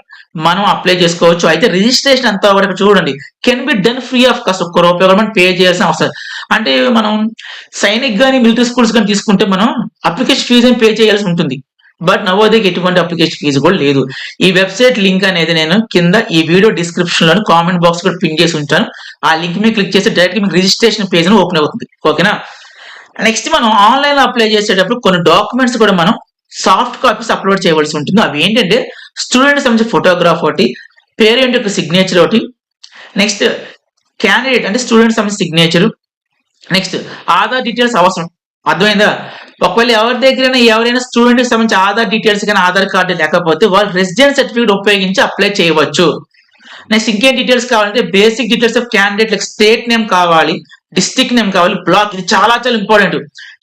మనం అప్లై చేసుకోవచ్చు. అయితే రిజిస్ట్రేషన్ అంతా కూడా చూడండి, can be done free of cost. ₹1 కూడా మనం పే చేయాల్సిన అవసరం. అంటే మనం సైనిక్ కానీ మిలిటరీ స్కూల్స్ కానీ తీసుకుంటే మనం అప్లికేషన్ ఫీజు అని పే చేయాల్సి ఉంటుంది. బట్ నవోదయకి ఎటువంటి అప్లికేషన్ ఫీజు కూడా లేదు. ఈ వెబ్సైట్ లింక్ అనేది నేను కింద ఈ వీడియో డిస్క్రిప్షన్ లో కామెంట్ బాక్స్ కూడా పిన్ చేసి ఉంటాను. ఆ లింక్ మీద క్లిక్ చేస్తే డైరెక్ట్ మీకు రిజిస్ట్రేషన్ పేజ్ ఓపెన్ అవుతుంది. ఓకేనా? నెక్స్ట్ మనం ఆన్లైన్ లో అప్లై చేసేటప్పుడు కొన్ని డాక్యుమెంట్స్ కూడా మనం సాఫ్ట్ కాపీస్ అప్లోడ్ చేయవలసి ఉంటుంది. అవి ఏంటంటే స్టూడెంట్ సంబంధించిన ఫోటోగ్రాఫ్ ఒకటి, పేరెంట్ యొక్క సిగ్నేచర్ ఒకటి, నెక్స్ట్ క్యాండిడేట్ అంటే స్టూడెంట్ సంబంధించిన సిగ్నేచర్, నెక్స్ట్ ఆధార్ డీటెయిల్స్ అవసరం. అర్థమైందా? ఒకవేళ ఎవరైనా స్టూడెంట్ కి సంబంధించి ఆధార్ డీటెయిల్స్ కానీ ఆధార్ కార్డు లేకపోతే వాళ్ళు రెసిడెన్స్ సర్టిఫికేట్ ఉపయోగించి అప్లై చేయవచ్చు. నెక్స్ట్ ఇంకేం డీటెయిల్స్ కావాలంటే basic details of candidate, like state name కావాలి, డిస్ట్రిక్ట్ నేమ్ కావాలి, బ్లాక్. ఇది చాలా చాలా ఇంపార్టెంట్.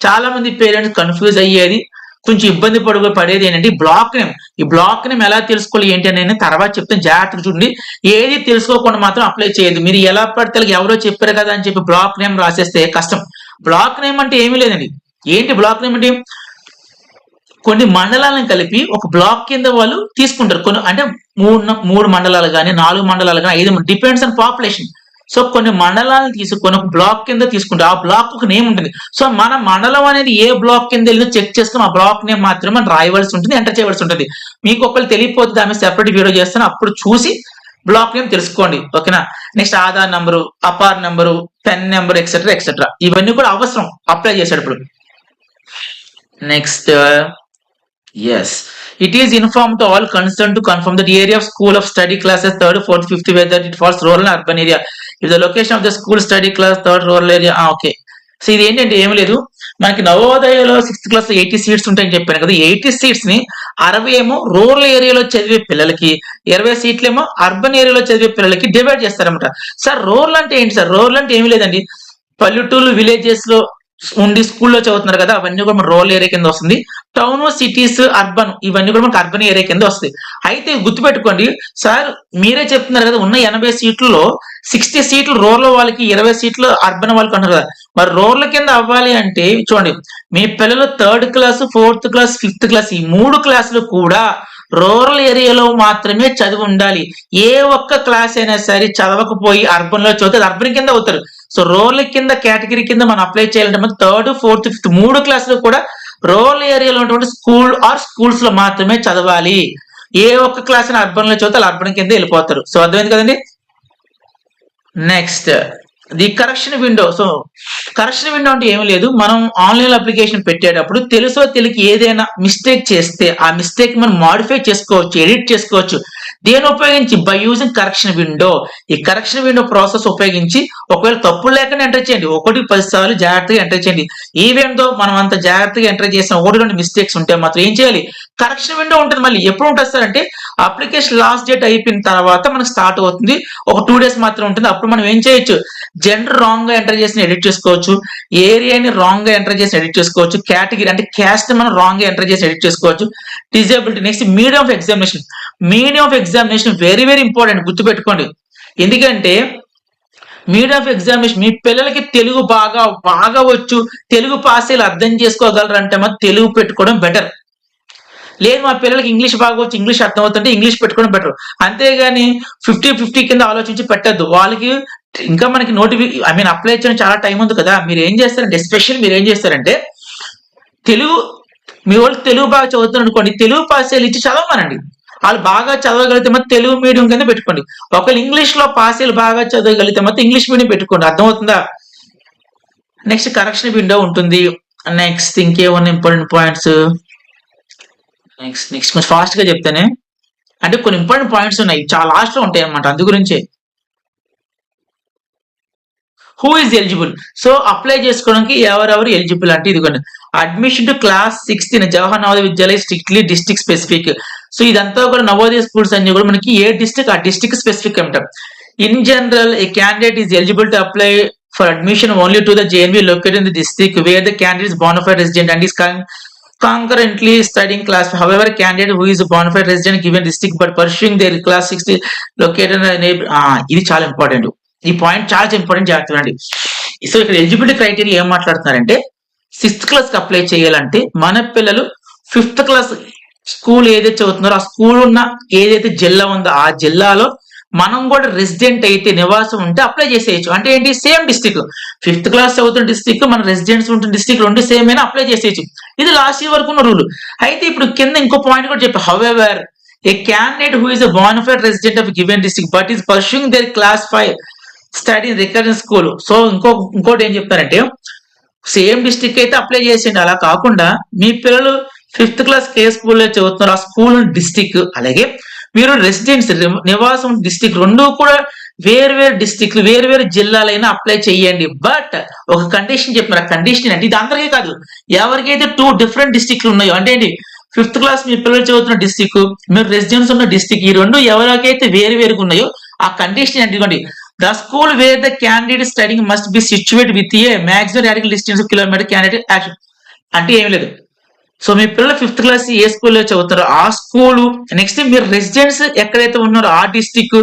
చాలా మంది పేరెంట్స్ కన్ఫ్యూజ్ అయ్యేది, కొంచెం ఇబ్బంది పడేది ఏంటంటే బ్లాక్ నేమ్. ఈ బ్లాక్ నేమ్ ఎలా తెలుసుకోవాలి ఏంటి అని తర్వాత చెప్తాను, జాగ్రత్తగా చూడండి. ఏది తెలుసుకోకుండా మాత్రం అప్లై చేయదు. మీరు ఎలా పడితే ఎవరో చెప్పారు కదా అని చెప్పి బ్లాక్ నేమ్ రాసేస్తే కష్టం. బ్లాక్ నేమ్ అంటే ఏమీ లేదండి. ఏంటి బ్లాక్ నేమ్ అంటే? కొన్ని మండలాలను కలిపి ఒక బ్లాక్ కింద వాళ్ళు తీసుకుంటారు. కొన్ని అంటే 3 మండలాలు కానీ 4 మండలాలు కానీ 5 డిపెండ్స్ ఆన్ పాపులేషన్. సో కొన్ని మండలాలను తీసుకొని ఒక బ్లాక్ కింద తీసుకుంటే ఆ బ్లాక్ ఒక నేమ్ ఉంటుంది. సో మన మండలం అనేది ఏ బ్లాక్ కింద వెళ్ళినా చెక్ చేసుకుని ఆ బ్లాక్ నేమ్ మాత్రమే మనం రాయవలసి ఉంటుంది, ఎంటర్ చేయవలసి ఉంటుంది. మీకు ఒకళ్ళు తెలియకపోతే దాని మీద సెపరేట్ వీడియో చేస్తాను, అప్పుడు చూసి బ్లాక్ నేమ్ తెలుసుకోండి. ఓకేనా? Next Aadhaar number, Apaar number, PEN number, etcetera etcetera, ఇవన్నీ కూడా అవసరం అప్లై చేసేటప్పుడు. Next Yes, it is informed to all concerned to confirm that the area of school of study classes third, fourth, fifth, whether it falls rural and urban area. If the location of the school study class third rural area, okay. So ఇది ఏంటంటే ఏం లేదు, మనకి నవోదయలో 6th class 80 seats ఉంటాయని చెప్పాను కదా. 80 seats ని 60 ఏమో రూరల్ ఏరియాలో చదివే పిల్లలకి, 20 సీట్లు ఏమో అర్బన్ ఏరియాలో చదివే పిల్లలకి డివైడ్ చేస్తారన్నమాట. సార్ రూరల్ అంటే ఏంటి సార్? రూరల్ అంటే ఏమీ లేదండి, పల్లెటూరు విలేజెస్ లో ఉండి స్కూల్లో చదువుతున్నారు కదా, అవన్నీ కూడా మన రూరల్ ఏరియా కింద వస్తుంది. టౌన్, సిటీస్, అర్బన్ ఇవన్నీ కూడా మనకు అర్బన్ ఏరియా కింద వస్తాయి. అయితే గుర్తుపెట్టుకోండి సార్, మీరే చెప్తున్నారు కదా, ఉన్న 80 సీట్లలో 60 సీట్లు రూరల్ వాళ్ళకి, 20 సీట్లు అర్బన్ వాళ్ళకి అంటారు కదా. మరి రూరల్ కింద అవ్వాలి అంటే చూడండి, మీ పిల్లలు 3rd class, 4th class, 5th class ఈ 3 క్లాసులు కూడా రూరల్ ఏరియాలో మాత్రమే చదివి ఉండాలి. ఏ ఒక్క క్లాస్ అయినా సరే చదవకపోయి అర్బన్ లో చదివితే అర్బన్ కింద అవుతారు. సో రూరల్ కింద కేటగిరీ కింద మనం అప్లై చేయాలంటే మనం 3rd, 4th, 5th 3 క్లాసులు కూడా రూరల్ ఏరియాలో ఉన్నటువంటి స్కూల్ ఆర్ స్కూల్స్ లో మాత్రమే చదవాలి. ఏ ఒక్క క్లాస్ అయినా అర్బన్ లో చదివితే అర్బన్ కింద వెళ్ళిపోతారు. సో అర్థమైంది కదండి. Next the correction window. So correction window అంటే ఏమీ లేదు, మనం ఆన్లైన్ అప్లికేషన్ పెట్టేటప్పుడు తెలుసో తెలియక ఏదైనా మిస్టేక్ చేస్తే ఆ మిస్టేక్ మనం మాడిఫై చేసుకోవచ్చు, ఎడిట్ చేసుకోవచ్చు. దేని ఉపయోగించి? By using correction window. ఈ కరెక్షన్ విండో ప్రాసెస్ ఉపయోగించి ఒకవేళ తప్పులు లేకుండా ఎంటర్ చేయండి. 1-10 సార్లు జాగ్రత్తగా ఎంటర్ చేయండి. ఈవెన్ దో మనం అంత జాగ్రత్తగా ఎంటర్ చేసిన 1-2 మిస్టేక్స్ ఉంటే మాత్రం ఏం చేయాలి? కరెక్షన్ విండో ఉంటుంది. మళ్ళీ ఎప్పుడు ఉంటుంది సార్ అంటే అప్లికేషన్ లాస్ట్ డేట్ అయిపోయిన తర్వాత మనకు స్టార్ట్ అవుతుంది. ఒక 2 డేస్ మాత్రం ఉంటుంది. అప్పుడు మనం ఏం చేయొచ్చు? జెండర్ రాంగ్ గా ఎంటర్ చేసిన ఎడిట్ చేసుకోవచ్చు, ఏరియాని రాంగ్ గా ఎంటర్ చేసి ఎడిట్ చేసుకోవచ్చు, కేటగిరీ అంటే క్యాస్ట్ మనం రాంగ్ గా ఎంటర్ చేసి ఎడిట్ చేసుకోవచ్చు, disability. Next medium of examination. Medium of examination very very important, గుర్తుపెట్టుకోండి. ఎందుకంటే మీడియం ఆఫ్ ఎగ్జామినేషన్ మీ పిల్లలకి తెలుగు బాగా వచ్చు, తెలుగు పాసీలు అర్థం చేసుకోగలరు అంటే మాత్రం తెలుగు పెట్టుకోవడం బెటర్. లేదు మా పిల్లలకి ఇంగ్లీష్ బాగా వచ్చి ఇంగ్లీష్ అర్థం అవుతుంటే ఇంగ్లీష్ పెట్టుకోవడం బెటర్. అంతేగాని 50-50 కింద ఆలోచించి పెట్టద్దు. వాళ్ళకి ఇంకా మనకి అప్లై చేయడం చాలా టైం ఉంది కదా. మీరు ఏం చేస్తారంటే ఎస్పెషల్ మీరు ఏం చేస్తారంటే తెలుగు, మీ వాళ్ళు తెలుగు బాగా చదువుతున్నారు అనుకోండి, తెలుగు పాసీలు ఇచ్చి చదవమనండి. వాళ్ళు బాగా చదవగలిగితే మాత్రం తెలుగు మీడియం కింద పెట్టుకోండి. ఒకవేళ ఇంగ్లీష్ లో పాసీలు బాగా చదవగలిగితే మాత్రం ఇంగ్లీష్ మీడియం పెట్టుకోండి. అర్థమవుతుందా? నెక్స్ట్ కరెక్షన్ విండో ఉంటుంది. నెక్స్ట్ ఇంకేమన్నా ఇంపార్టెంట్ పాయింట్స్? నెక్స్ట్ కొంచెం ఫాస్ట్ గా చెప్తానే, అంటే కొన్ని ఇంపార్టెంట్ పాయింట్స్ ఉన్నాయి, చాలా లాస్ట్ లో ఉంటాయి అనమాట, అందు గురించే. Who is eligible? So apply చేసుకోవడానికి ఎవరెవరు ఎలిజిబుల్ అంటే ఇదిగోండి, admission to class 6 in Jawahar Navodaya Vidyalaya strictly district specific. So ఇదంతా కూడా నవోదయ స్కూల్స్ అన్ని కూడా మనకి ఏ డిస్ట్రిక్ట్ ఆ డిస్ట్రిక్ట్ స్పెసిఫిక్ అంటారు. In general A candidate is eligible to apply for admission only to the JNV located in the district where the candidate is bona fide resident and is concurrently studying class. However, candidate who is a bona fide resident given district but pursuing their class 60 located in a neighbor. ఇది చాలా important. ఈ point చాలా important, జాగ్రత్త అండి. So ఇక్కడ eligibility criteria ఏం మాట్లాడుతున్నారంటే 6th class కి అప్లై చేయాలంటే మన పిల్లలు 5th క్లాస్ స్కూల్ ఏదైతే చదువుతున్నారో ఆ స్కూల్ ఉన్న ఏదైతే జిల్లా ఉందో ఆ జిల్లాలో మనం కూడా రెసిడెంట్ అయితే, నివాసం ఉంటే అప్లై చేసేయచ్చు. అంటే ఏంటి? సేమ్ డిస్ట్రిక్ట్, 5th క్లాస్ చదువుతున్న డిస్ట్రిక్ట్, మన రెసిడెన్స్ ఉంటున్న డిస్ట్రిక్ట్ రెండు సేమ్ అయినా అప్లై చేసేయచ్చు. ఇది లాస్ట్ ఇయర్ వరకు ఉన్న రూల్. అయితే ఇప్పుడు కింద ఇంకో పాయింట్ కూడా చెప్పి, however a candidate who is a bona fide resident of given district but is pursuing their class 5 study recurrence school. So ఇంకోటి ఏం చెప్తారంటే సేమ్ డిస్ట్రిక్ట్ అయితే అప్లై చేసేయండి. అలా కాకుండా మీ పిల్లలు 5th క్లాస్ ఏ స్కూల్లో చదువుతున్నారు ఆ స్కూల్ డిస్ట్రిక్ట్, అలాగే మీరు రెసిడెన్స్ నివాసం డిస్ట్రిక్ట్ రెండు కూడా వేరు డిస్ట్రిక్ట్లు వేరు జిల్లాలైనా అప్లై చేయండి. బట్ ఒక కండిషన్ చెప్పినారు. ఆ కండిషన్ అంటే ఇది అందరికీ కాదు, ఎవరికైతే 2 డిఫరెంట్ డిస్ట్రిక్ట్లు ఉన్నాయో, అంటే ఏంటి 5th క్లాస్ మీ పిల్లలు చదువుతున్న డిస్ట్రిక్ట్, మీరు రెసిడెన్స్ ఉన్న డిస్ట్రిక్ట్, ఈ రెండు ఎవరికైతే వేరుగా ఉన్నాయో ఆ కండిషన్ అంటే the school where the candidate studying must be situated with a maximum radical distance of kilometer candidate action. అంటే ఏమి లేదు. సో మీ పిల్లలు 5th క్లాస్ ఏ స్కూల్లో చదువుతారో ఆ స్కూలు, నెక్స్ట్ మీరు రెసిడెన్స్ ఎక్కడైతే ఉన్నారో ఆ డిస్టిక్,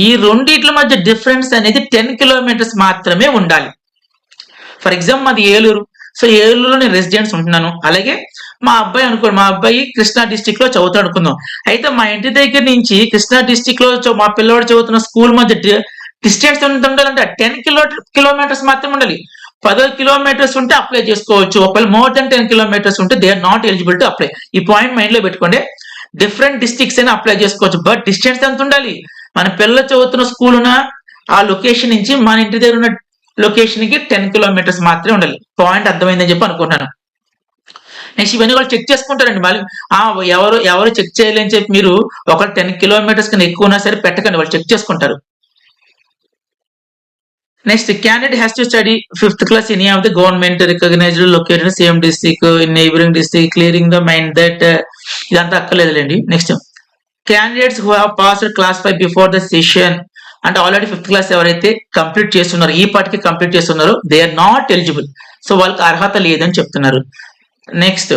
ఈ రెండిట్ల మధ్య డిఫరెన్స్ అనేది 10 కిలోమీటర్స్ మాత్రమే ఉండాలి. ఫర్ ఎగ్జాంపుల్ మాది ఏలూరు. సో ఏలూరులో నేను రెసిడెన్స్ ఉంటున్నాను, అలాగే మా అబ్బాయి అనుకోండి, మా అబ్బాయి కృష్ణా డిస్టిక్ లో చదువుతాడు అనుకుందాం. అయితే మా ఇంటి దగ్గర నుంచి కృష్ణా డిస్టిక్ లో మా పిల్లవాడు చదువుతున్న స్కూల్ మధ్య డిస్టెన్స్ ఎంత ఉండాలంటే 10 కిలోమీటర్స్ మాత్రమే ఉండాలి. 10 కిలోమీటర్స్ ఉంటే అప్లై చేసుకోవచ్చు. ఒకవేళ మోర్ దెన్ 10 కిలోమీటర్స్ ఉంటే they are not eligible to apply. ఈ పాయింట్ మైండ్ లో పెట్టుకోండి. డిఫరెంట్ డిస్ట్రిక్ట్స్ అయినా అప్లై చేసుకోవచ్చు, బట్ డిస్టెన్స్ ఎంత ఉండాలి? మన పిల్లలు చదువుతున్న స్కూల్ ఉన్న ఆ లొకేషన్ నుంచి మన ఇంటి దగ్గర ఉన్న లొకేషన్ కి 10 కిలోమీటర్స్ మాత్రమే ఉండాలి. పాయింట్ అర్థమైందని చెప్పి అనుకుంటున్నాను. నెక్స్ట్ ఇవన్నీ కూడా చెక్ చేసుకుంటారండి. మళ్ళీ ఎవరు చెక్ చేయలేని చెప్పి మీరు ఒక 10 కిలోమీటర్స్ కన్నా ఎక్కువ ఉన్నా సరే పెట్టకండి, వాళ్ళు చెక్ చేసుకుంటారు. Next candidate has to study 5th class in any of the government recognized located in same district in neighboring district, clearing the mind that ఇదంతా అక్కర్లేదులేండి. Next candidates who have passed class 5 before the session అంటే already 5th class ఎవరైతే complete చేస్తున్నారో ఈ పాటికి complete చేస్తున్నారో they are not eligible. So వాళ్ళకి అర్హత లేదని చెప్తున్నారు. Next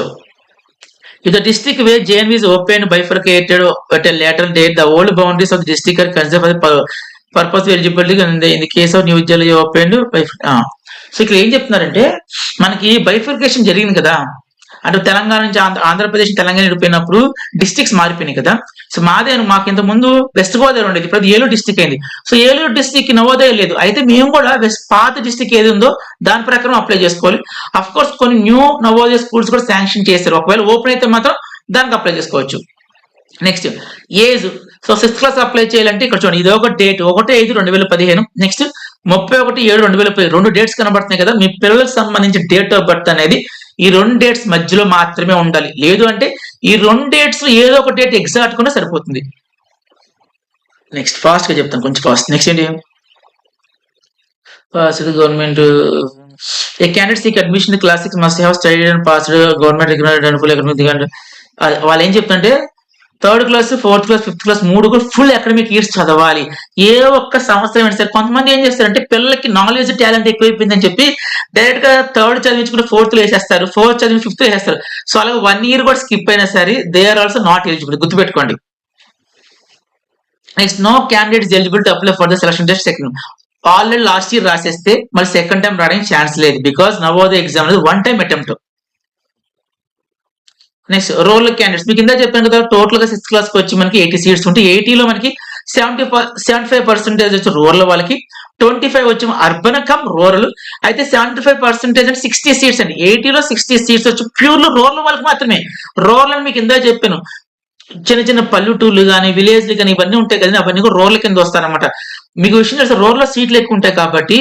if the district where JNV is opened bifurcated at a later date, the old boundaries of the district are considered for the purpose of eligibility in the case of New Delhi opened so ఇక్కడ ఏం చెప్తున్నారంటే మనకి bifurcation జరిగింది కదా, అంటే తెలంగాణ నుంచి Andhra Pradesh Telangana విడిపోయినప్పుడు districts మారిపోయినాయి కదా. సో మాకు ఇంత ముందు వెస్ట్ గోదావరి ఉండేది, ఇప్పుడు ఏలూరు డిస్ట్రిక్ట్ అయింది. సో ఏలూరు డిస్ట్రిక్ట్ నవోదయ లేదు, అయితే మేము కూడా పాత డిస్ట్రిక్ట్ ఏది ఉందో దాని ప్రకారం అప్లై చేసుకోవాలి. అఫ్ కోర్స్ కొన్ని న్యూ నవోదయ స్కూల్స్ కూడా శాంక్షన్ చేస్తారు, ఒకవేళ ఓపెన్ అయితే మాత్రం దానికి అప్లై చేసుకోవచ్చు. Next age, so 6th class apply చేయాలంటే ఇక్కడ చూడండి, ఇది ఒక డేట్ 1/5/2015, నెక్స్ట్ 31/7/2015 2 డేట్స్ కనబడుతున్నాయి కదా. మీ పిల్లలకు సంబంధించి డేట్ ఆఫ్ బర్త్ అనేది ఈ 2 డేట్స్ మధ్యలో మాత్రమే ఉండాలి, లేదు అంటే ఈ 2 డేట్స్ ఏదో ఒక డేట్ ఎగ్జాక్ట్ కూడా సరిపోతుంది. నెక్స్ట్ ఫాస్ట్ గా చెప్తాను, కొంచెం ఫాస్ట్. నెక్స్ట్ ఏంటి, government a candidate seek admission class six must have studied and passed government recognised. వాళ్ళు ఏం చెప్తుంటే 3rd class 4th class 5th class 3 కూడా ఫుల్ అకాడమిక్ ఇయర్స్ చదవాలి. ఏ ఒక్క సంవత్సరం అయినా సరే. కొంతమంది ఏం చేస్తారంటే పిల్లలకి నాలెడ్జ్ టాలెంట్ ఎక్కువైపోయిందని చెప్పి డైరెక్ట్ గా 3rd చదివించుకుంటే 4th లో వేసేస్తారు, 4th చదివి 5th లో వేసేస్తారు. సో అలాగే 1 year కూడా స్కిప్ అయినా సరే they are also not eligible, గుర్తుపెట్టుకోండి. Next no candidate is eligible to apply for the selection test second. Already last year రాసేస్తే మళ్ళీ సెకండ్ టైం రావడానికి ఛాన్స్ లేదు, బికాస్ నవోదయ ఎగ్జామ్ అనేది 1 time attempt. Next roll candidates మీకు ఇందా చెప్పాను కదా, టోటల్ గా 6th క్లాస్ కి వచ్చి మనకి 80 సీట్స్ ఉంటే 80లో మనకి 75% వచ్చి రూరల్ వాళ్ళకి, 25 వచ్చి అర్బన్ కమ్ రూరల్. అయితే 75% అంటే 60 సీట్స్ అండి. 80లో 60 సీట్స్ వచ్చి ప్యూర్ రూరల్ వాళ్ళకి మాత్రమే. రూరల్ అని మీకు ఇందా చెప్పాను, చిన్న చిన్న పల్లెటూర్లు కానీ విలేజ్లు కానీ ఇవన్నీ ఉంటాయి కదా, అవన్నీ కూడా రూరల్ కింద వస్తారనమాట. మీకు విషయం తెలుసు, రూరల్ లో సీట్లు ఎక్కువ ఉంటాయి కాబట్టి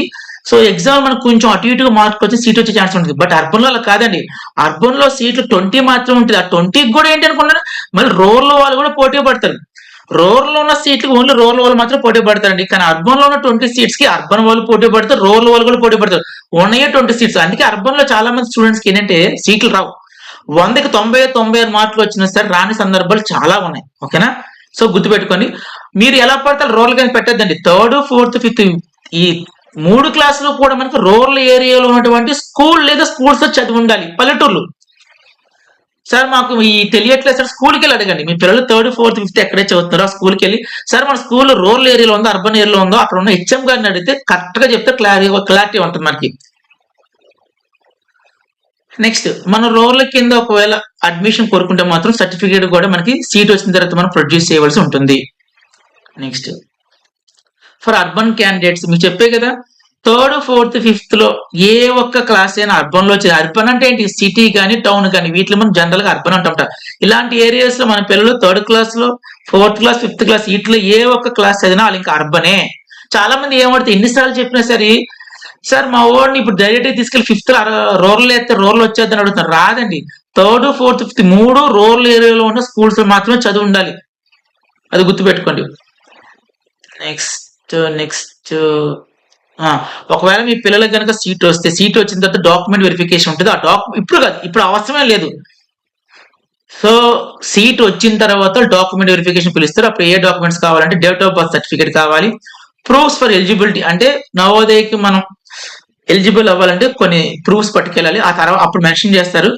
సో ఎగ్జామ్ మనకు కొంచెం అటు ఇటుగా మార్క్ వచ్చి సీట్ వచ్చే ఛాన్స్ ఉంటుంది. బట్ అర్బన్ లో అలా కాదండి, అర్బన్ లో సీట్లు 20 మాత్రం ఉంటుంది. ఆ 20కి కూడా ఏంటి అనుకున్నాను, మళ్ళీ రూరల్ వాళ్ళు కూడా పోటీ పడతారు. రూరల్ లో ఉన్న సీట్లకు ఓన్లీ రూరల్ వాళ్ళు మాత్రం పోటీ పడతారండి, కానీ అర్బన్ లో ఉన్న 20 సీట్స్ కి అర్బన్ వాళ్ళు పోటీ పడతారు, రూరల్ వాళ్ళు కూడా పోటీ పడతారు. ఉన్నాయే 20 సీట్స్. అందుకే అర్బన్ లో చాలా మంది స్టూడెంట్స్ కి ఏంటంటే సీట్లు రావు. 100కి 96 మార్కులు వచ్చినా సరే రాని సందర్భాలు చాలా ఉన్నాయి. ఓకేనా, సో గుర్తుపెట్టుకోండి. మీరు ఎలా పడతారు రూరల్ కానీ పెట్టద్దండి. 3rd, 4th, 5th ఈ 3 క్లాసులు కూడా మనకి రూరల్ ఏరియాలో ఉన్నటువంటి స్కూల్ లేదా స్కూల్స్ చదివి ఉండాలి. పల్లెటూర్లు సార్ మాకు ఈ తెలియట్లేదు సార్, స్కూల్కి వెళ్ళి అడగండి. మీ పిల్లలు 3rd, 4th, 5th ఎక్కడే చదువుతున్నారో ఆ స్కూల్కి వెళ్ళి సార్ మన స్కూల్ రూరల్ ఏరియాలో ఉందో అర్బన్ ఏరియాలో ఉందో అక్కడ ఉన్న హెచ్ఎం గారిని అడిగితే కరెక్ట్ గా చెప్తే క్లారిటీ ఉంటుంది మనకి. నెక్స్ట్ మనం రూరల్ కింద ఒకవేళ అడ్మిషన్ కోరుకుంటే మాత్రం సర్టిఫికేట్ కూడా మనకి సీట్ వచ్చిన తర్వాత మనం ప్రొడ్యూస్ చేయవలసి ఉంటుంది. నెక్స్ట్ ఫర్ అర్బన్ క్యాండిడేట్స్ మీకు చెప్పే కదా, 3rd, 4th, 5th లో ఏ ఒక్క క్లాస్ అయినా అర్బన్ లో అర్బన్ అంటే ఏంటి, సిటీ కానీ టౌన్ కానీ వీటిలో మనం జనరల్ గా అర్బన్ అంటుంటాం. ఇలాంటి ఏరియాస్ లో మన పిల్లలు 3rd క్లాస్ లో 4th క్లాస్ 5th క్లాస్ వీటిలో ఏ ఒక్క క్లాస్ చదివినా వాళ్ళు ఇంకా అర్బనే. చాలా మంది ఏమవుతుంది, ఎన్నిసార్లు చెప్పినా సరే సార్ మా ఓడిని ఇప్పుడు డైరెక్ట్ గా తీసుకెళ్లి 5th రూరల్ అయితే రూరల్ వచ్చేద్దని అడుగుతున్నారు. రాదండి. 3rd, 4th, 5th 3 రూరల్ ఏరియాలో ఉన్న స్కూల్స్ లో మాత్రమే చదువు ఉండాలి, అది గుర్తుపెట్టుకోండి. నెక్స్ట్ ఒకవేళ మీ పిల్లలకు కనుక సీట్ వస్తే సీట్ వచ్చిన తర్వాత డాక్యుమెంట్ వెరిఫికేషన్ ఉంటుంది. ఆ ఇప్పుడు కాదు, ఇప్పుడు అవసరమే లేదు. సో సీట్ వచ్చిన తర్వాత డాక్యుమెంట్ వెరిఫికేషన్ పిలుస్తారు. అప్పుడు ఏ డాక్యుమెంట్స్ కావాలంటే డేట్ ఆఫ్ బర్త్ సర్టిఫికేట్ కావాలి, ప్రూఫ్స్ ఫర్ ఎలిజిబిలిటీ అంటే నవోదయకి మనం ఎలిజిబుల్ అవ్వాలంటే కొన్ని ప్రూఫ్స్ పట్టుకెళ్ళాలి, ఆ తర్వాత అప్పుడు మెన్షన్ చేస్తారు.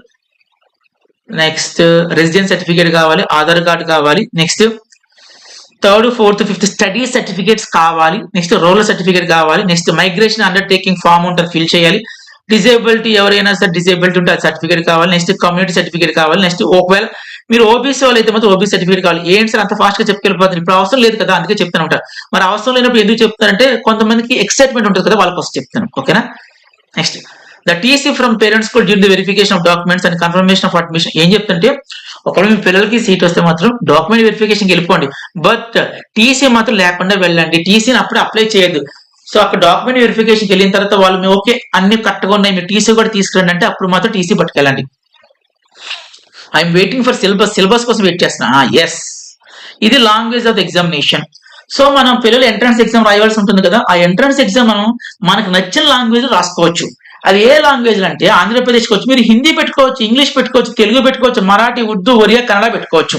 నెక్స్ట్ రెసిడెన్స్ సర్టిఫికేట్ కావాలి, ఆధార్ కార్డు కావాలి. Next 3rd, 4th, 5th study certificates కావాలి. నెక్స్ట్ రోల్ సర్టిఫికేట్ కావాలి. నెక్స్ట్ మైగ్రేషన్ అండర్టేకింగ్ ఫామ్ ఉంటుంది, ఫిల్ చేయాలి. డిజేబిలిటీ ఎవరైనా సరే డిజేబిలిటీ ఉంటే అది సర్టిఫికేట్ కావాలి. నెక్స్ట్ కమ్యూనిటీ సర్టిఫికేట్ కావాలి. నెక్స్ట్ ఒకవేళ మీరు ఓబీసీ వాళ్ళు అయితే మాత్రం ఓబీసీ సర్టిఫికేట్ కావాలి. ఏంటి సార్ అంత ఫాస్ట్ గా చెప్పుకెళ్ళిపోతుంది, ఇప్పుడు అవసరం లేదు కదా అందుకే చెప్తాను ఉంటారు. మరి అవసరం లేనప్పుడు ఎందుకు చెప్తారంటే కొంతమందికి ఎక్సైట్మెంట్ ఉంటుంది కదా, వాళ్ళ కోసం చెప్తాను. ఓకేనా, next the TC from parents school during the verification of documents and confirmation of admission. ఏం చెప్తుంటే ఒకవేళ మీ పిల్లలకి సీట్ వస్తే మాత్రం డాక్యుమెంట్ వెరిఫికేషన్కి వెళ్ళిపోండి, బట్ టీసీ మాత్రం లేకుండా వెళ్ళండి. టీసీని అప్పుడు అప్లై చేయొద్దు. సో అక్కడ డాక్యుమెంట్ వెరిఫికేషన్కి వెళ్ళిన తర్వాత వాళ్ళు ఓకే అన్ని కరెక్ట్గా ఉన్నాయి మీరు టీసీ కూడా తీసుకురండి అంటే అప్పుడు మాత్రం టీసీ పట్టుకెళ్ళండి. ఐఎమ్ వెయిటింగ్ ఫర్ సిలబస్ కోసం వెయిట్ చేస్తున్నా. ఎస్, ఇది లాంగ్వేజ్ ఆఫ్ ఎగ్జామినేషన్. సో మనం పిల్లలు ఎంట్రన్స్ ఎగ్జామ్ రాయవలసి ఉంటుంది కదా, ఆ ఎంట్రన్స్ ఎగ్జామ్ మనం మనకు నచ్చిన లాంగ్వేజ్ రాసుకోవచ్చు. అది ఏ లాంగ్వేజ్ అంటే ఆంధ్రప్రదేశ్కి వచ్చి మీరు హిందీ పెట్టుకోవచ్చు, ఇంగ్లీష్ పెట్టుకోవచ్చు, తెలుగు పెట్టుకోవచ్చు, మరాఠీ, ఉర్దూ, ఒరియా, కన్నడ పెట్టుకోవచ్చు.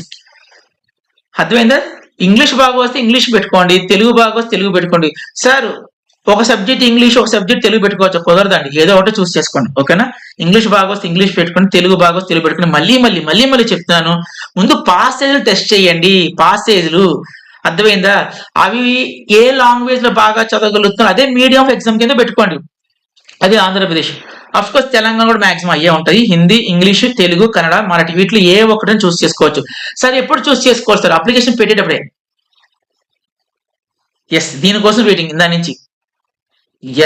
అర్థమైందా? ఇంగ్లీష్ బాగా వస్తే ఇంగ్లీష్ పెట్టుకోండి, తెలుగు బాగా వస్తే తెలుగు పెట్టుకోండి. సార్ ఒక సబ్జెక్ట్ ఇంగ్లీష్, ఒక సబ్జెక్ట్ తెలుగు పెట్టుకోవచ్చు, కుదరదండి. ఏదో ఒకటి చూస్ చేసుకోండి, ఓకేనా? ఇంగ్లీష్ బాగా వస్తే ఇంగ్లీష్ పెట్టుకోండి, తెలుగు బాగా వస్తే తెలుగు పెట్టుకోండి. మళ్ళీ చెప్తాను, ముందు పాసేజ్లు టెస్ట్ చేయండి. పాసేజ్లు అర్థమైందా? అవి ఏ లాంగ్వేజ్ లో బాగా చదవగలుగుతున్నారు అదే మీడియం ఆఫ్ ఎగ్జామ్ కింద పెట్టుకోండి. అది ఆంధ్రప్రదేశ్. అఫ్ కోర్స్ తెలంగాణ కూడా మాక్సిమం అయ్యే ఉంటాయి. హిందీ, ఇంగ్లీష్, తెలుగు, కన్నడ, మరాఠీ వీటిలో ఏ ఒక్కటని చూస్ చేసుకోవచ్చు. సరే ఎప్పుడు చూస్ చేసుకోవచ్చు సార్? అప్లికేషన్ పెట్టేటప్పుడే. ఎస్, దీనికోసం వెయిటింగ్ దాని నుంచి.